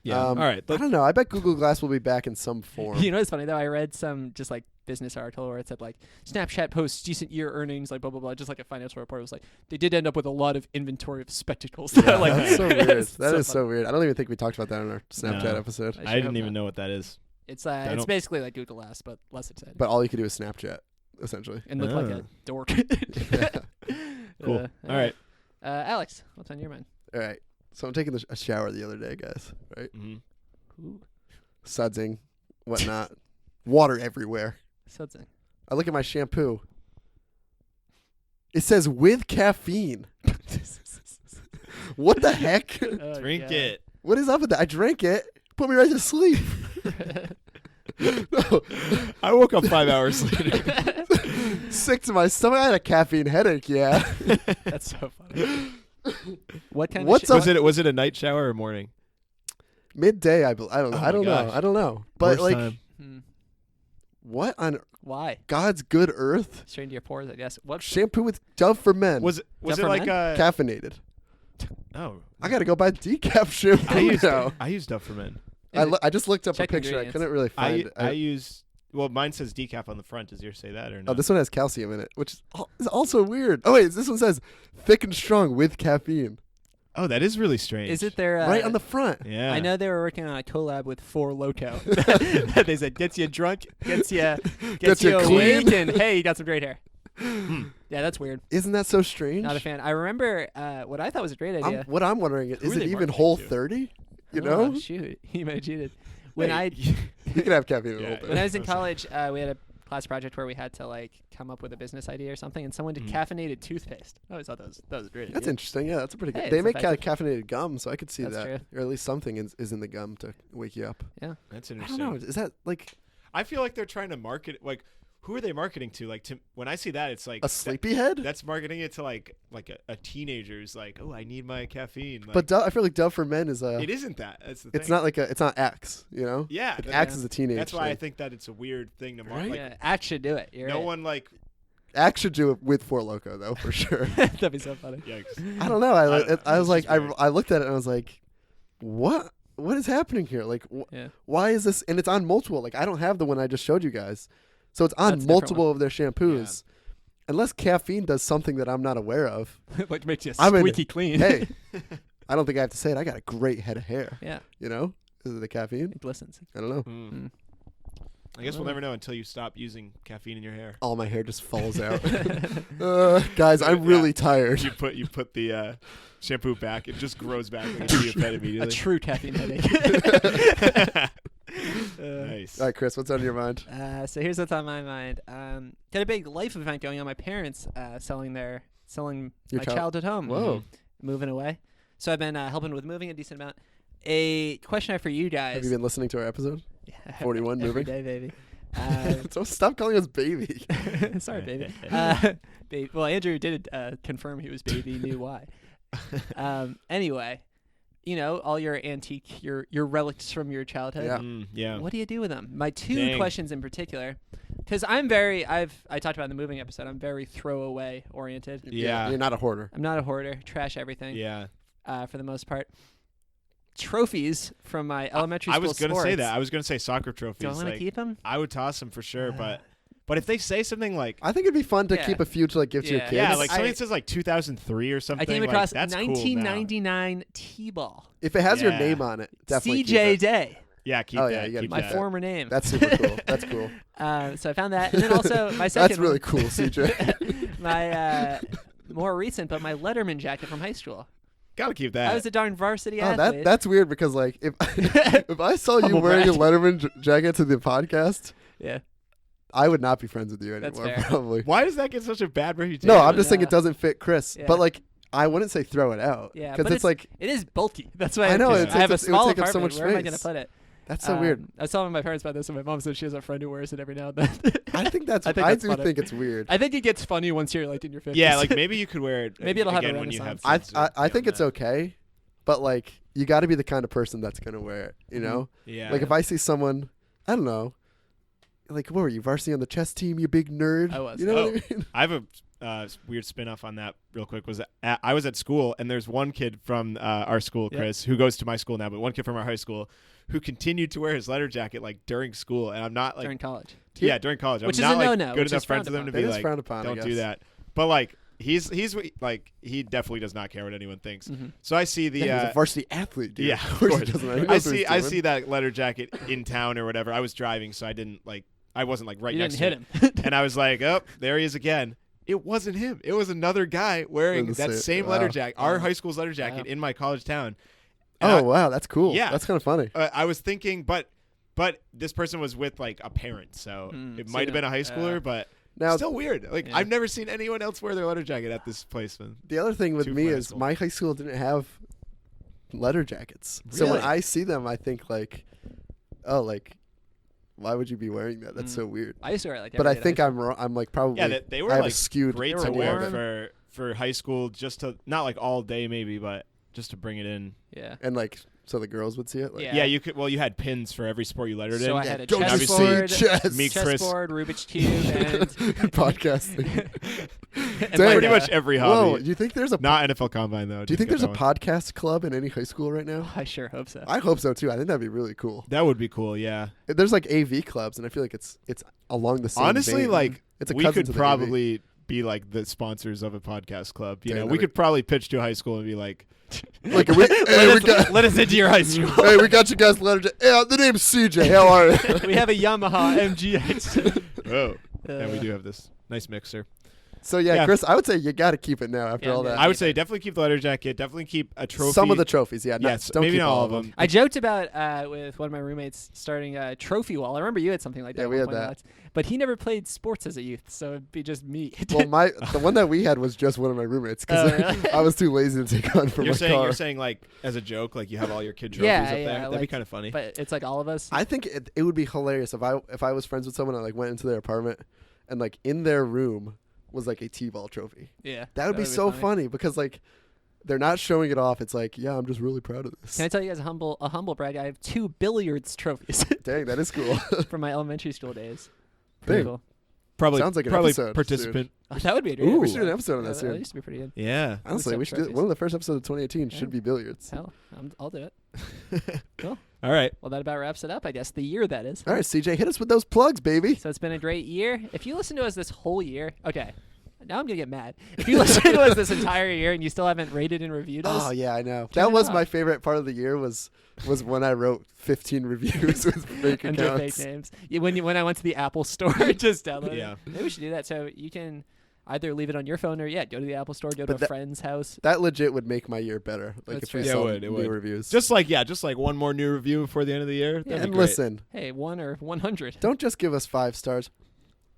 Yeah. All right. I don't know. I bet Google Glass will be back in some form. You know what's funny though? I read some just like business article where it said like Snapchat posts decent year earnings, like blah blah blah, just like a financial report. It was like they did end up with a lot of inventory of spectacles. Yeah, like, that's so weird. it's That is funny. so weird. I don't even think we talked about that in our Snapchat No. episode. I I should didn't hope even not. know what that is. It's don't- basically like Google Glass, but less exciting. But all you could do is Snapchat, essentially. and look like Ah. a dork. Yeah. Cool. All right. Alex, what's on your mind? All right. So I'm taking a shower the other day, guys. Right? Mm-hmm. Ooh, Sudsing, whatnot. Water everywhere. something. I look at my shampoo. It says with caffeine. What the heck? Oh, Drink God. it. What is up with that? I drank it. Put me right to sleep. No. I woke up 5 hours later. Sick to my stomach. I had a caffeine headache. Yeah. That's so funny. What kind What's of up? Was it a night shower or morning? Midday. I don't know. Oh I my don't know. gosh. I don't know. But Worst like, time. what on Why? God's good earth? Straight into your pores, I guess. What? Shampoo with Dove for Men. Was it for like men? caffeinated. Oh, I gotta go buy decaf shampoo I used now. I used Duff for Men. I just looked up Check a picture. I ingredients. couldn't really find. I use mine says decaf on the front. Does yours say that or no? Oh, this one has calcium in it, which is also weird. Oh wait, this one says thick and strong with caffeine. Oh, that is really strange. Is it their Right on the front. Yeah. I know they were working on a collab with Four Loco. They said gets you drunk, gets you you awake, clean. and hey, you got some great hair. Yeah, that's weird. Isn't that so strange? Not a fan. I remember what I thought was a great idea. What I'm wondering is Who are it they even marketing Whole to? 30? You Oh, know, shoot, he might have cheated. When I you can have caffeine in Yeah, Whole 30. when I was in college, we had a class project where we had to like come up with a business idea or something, and someone did caffeinated toothpaste. I always thought that was a great. That's idea. interesting. Yeah, that's a pretty good. Hey, They it's make effective. caffeinated gum, so I could see That's that, true. or at least something is in the gum to wake you up. Yeah. That's I interesting. don't know. Is that like? I feel like they're trying to market like who are they marketing to? Like, when I see that, it's like A sleepyhead? that's marketing it to like a teenager's like, oh, I need my caffeine. Like, But I feel like Dove for Men is it isn't that. That's the it's thing. not like it's not Axe, you know? Yeah, Like that- Axe is a teenage. that's why I thing. think that it's a weird thing to market. Right? Like, Yeah, Axe should do it. You're no right. one like. Axe should do it with Four Loko though, for sure. That'd be so funny. Yikes. I don't know. I don't know. I was It's like, just weird. I looked at it and I was like, what? What is happening here? Like, Yeah. why is this? And it's on multiple. Like, I don't have the one I just showed you guys, so it's on That's a different multiple of their shampoos. Unless caffeine does something that I'm not aware of. Like makes you I'm in- squeaky clean. Hey, I don't think I have to say it. I got a great head of hair. Yeah, You know, is it the caffeine? it glistens. I don't know. Mm. I guess we'll never know until you stop using caffeine in your hair. All my hair just falls out. Guys, I'm really tired. You put the shampoo back, it just grows back like a chia pet A immediately. true caffeine headache. Nice. All right, Chris, what's on your mind? So here's what's on my mind. Got a big life event going on. My parents selling Your my childhood home. Whoa. Moving away. So I've been helping with moving a decent amount. A question I have for you guys. Have you been listening to our episode? Yeah, 41 every moving? day, baby. So stop calling us baby. Sorry, baby. Baby. Well, Andrew did confirm he was baby. Knew why. Anyway, you know all your antique, your relics from your childhood. Yeah. Yeah. What do you do with them? My two Dang. questions in particular, because I talked about in the moving episode. I'm very throwaway oriented. Yeah. You're not a hoarder. I'm not a hoarder. Trash everything. Yeah. For the most part. Trophies from my elementary I school was gonna say sports. that. I was gonna say soccer trophies. Do I want to like, keep them? I would toss them for sure, but if they say something like I think it'd be fun to Yeah. keep a few to like give to your Yeah. kids. yeah, like something I- that says like 2003 or something. I came like, across that's cool now. 1999 T-ball. If it has your Yeah. name on it, definitely keep CJ it. Day. Yeah, keep Oh, that. yeah, you gotta keep My that. former name. That's super cool. That's cool. So I found that, and then also my second. That's really one, cool, CJ. my more recent, but my Letterman jacket from high school. Gotta keep that. I was a darn varsity Oh, athlete. that's weird because like if if I saw you Humble wearing a brag. Letterman jacket to the podcast, Yeah. I would not be friends with you That's anymore. fair. Probably. Why does that get such a bad reputation? No, I'm just saying Yeah. it doesn't fit Chris. Yeah. But like, I wouldn't say throw it out. Yeah, because but it's like It is bulky. That's why I know, it's- I have a it would small take up so apartment. much Where am I going to space. put it? that's so weird. I was telling my parents about this, and my mom said she has a friend who wears it every now and then. I think that's. I think I that's do funny. think it's weird. I think it gets funny once you're like in your 50s. Yeah, like maybe you could wear it. Maybe it'll have a again when you have renaissance. kids I or think it's that. okay, but like you got to be the kind of person that's gonna wear it. You know, Yeah. like if I see someone, I don't know, like what were you varsity on the chess team? You big nerd. I was. You know Oh. what I mean? I have a weird spin-off on that real quick. I was at school, and there's one kid from our school, Yep. Chris, who goes to my school now, but one kid from our high school who continued to wear his letter jacket like during school, and I'm not like during college. yeah during college. Which I'm is not a like no-no, good which enough is friends with frowned him to That be is like frowned upon. I don't do guess. that. But like he's like he definitely does not care what anyone thinks. Mhm. So I see the Yeah, he's a varsity athlete, dude. yeah, of of course he course. doesn't. He I knows what see he's I doing. see that letter jacket in town or whatever. I was driving, so I didn't like I wasn't like right You next didn't to hit him. and I was like, oh, there he is again. It wasn't him. It was another guy wearing In the that same- same wow. letter jacket, our Wow. high school's letter jacket Wow. in my college town. And Oh wow, that's cool. Yeah. that's kind of funny. I was thinking, but this person was with like a parent, so it so might you have been a high don't- schooler, but Now still weird. Like Yeah. I've never seen anyone else wear their letter jacket at this place. Man. the other thing with Too me far is school. my high school didn't have letter jackets. So when Really? I see them, I think like, oh, like, why would you be wearing that? That's Mm. so weird. I used to wear it like But I every day think at I'm wrong. I'm like probably. Yeah, they were I have like a skewed great They to were wear warm. for high school, just to not like all day maybe, but just to bring it in. Yeah. and like so the girls would see it. Like, Yeah. Yeah, you could. Well, you had pins for every sport you lettered So in. I had a Go to chessboard, see chess. Me, Chris. chessboard, Rubik's cube, and podcasting. and Dang. Pretty much every Whoa, hobby. do you think there's a Not NFL Combine though. do you think there's a Didn't podcast club in any high school right now? I sure hope so. I hope so too. I think that'd be really cool. That would be cool. Yeah. There's like AV clubs, and I feel like it's along the same. Honestly, vein. like it's a we cousin could to the probably be like the sponsors of a podcast club. You Damn, know, that'd we be- could probably pitch to a high school and be like, AV. Like, hey, we got, Let us into your high school. hey, we got you guys letter. Yeah, the name's CJ. How are you? We have a Yamaha MGX. oh, and we Uh, do have this nice mixer. So yeah, Yeah. Chris, I would say you got to keep it now after Yeah, all yeah. that. I would say definitely keep the letter jacket. Definitely keep a trophy. Some of the trophies, yeah. yes, don't maybe keep not all of them. I joked about with one of my roommates starting a trophy wall. I remember you had something like that. Yeah, at we one had point, that. Alex. But he never played sports as a youth, so it'd be just me. Well, the one that we had was just one of my roommates because Oh, really? I was too lazy to take on for You're my saying car. you're saying like as a joke, like you have all your kid trophies Yeah, up there. yeah, That'd be like- kind of funny. but it's like all of us. I think it would be hilarious if I was friends with someone and like went into their apartment and like in their room was like a T-ball trophy. Yeah. That would be so funny because like they're not showing it off. It's like, yeah, I'm just really proud of this. Can I tell you guys a humble brag? I have 2 billiards trophies Dang, that is cool. from my elementary school days. Dang. Pretty cool. Probably Sounds like an probably episode, participant. Oh, that would be a great Ooh, we episode. should do an episode on that That soon. used to be pretty good. Yeah. Honestly, we should do trophies. one of the first episodes of 2018 Yeah. should be billiards. Hell, I'll do it. Cool. All right. Well, that about wraps it up, I guess. The year, that is. All right, CJ, hit us with those plugs, baby. So it's been a great year. If you listen to us this whole year, okay. Now I'm gonna get mad. If you listen to us this entire year and you still haven't rated and reviewed us, Oh yeah, I know. Turn That it was off. my favorite part of the year was when I wrote 15 reviews with fake under accounts. fake names. Yeah, when I went to the Apple Store, just download Yeah. it. Maybe we should do that. So you can either leave it on your phone or go to the Apple Store, go But to a that- friend's house. That legit would make my year better. Like That's if we true. Yeah, it saw would, it new would. reviews. Just like one more new review before the end of the year. Yeah. That'd and be great. listen, Hey, 1 or 100. don't just give us 5 stars.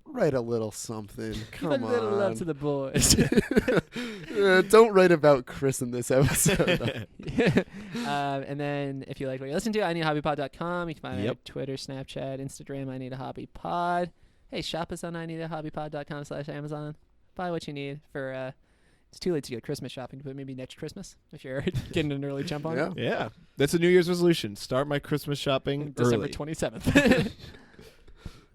Write a little something. Come Give a little on. love to the boys. Don't write about Chris in this episode. And then if you like what you listen to, ineedahobbypod.com. You can find me on Yep. Twitter, Snapchat, Instagram, I Need a Hobby Pod. Hey, shop us on ineedahobbypod.com/Amazon. Buy what you need for it's too late to go Christmas shopping, but maybe next Christmas if you're getting an early jump on Yeah. it. Yeah. That's a New Year's resolution. Start my Christmas shopping December early. 27th.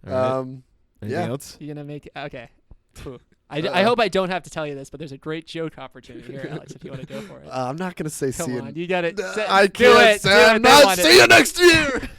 All right. Um, Anything yeah. else? You're going to make okay. Phew. I hope I don't have to tell you this, but there's a great joke opportunity here, Alex, if you want to go for it. I'm not gonna say Come see on, you. you got it. I do can't it. say do I'm it. They not. want it. See you next year.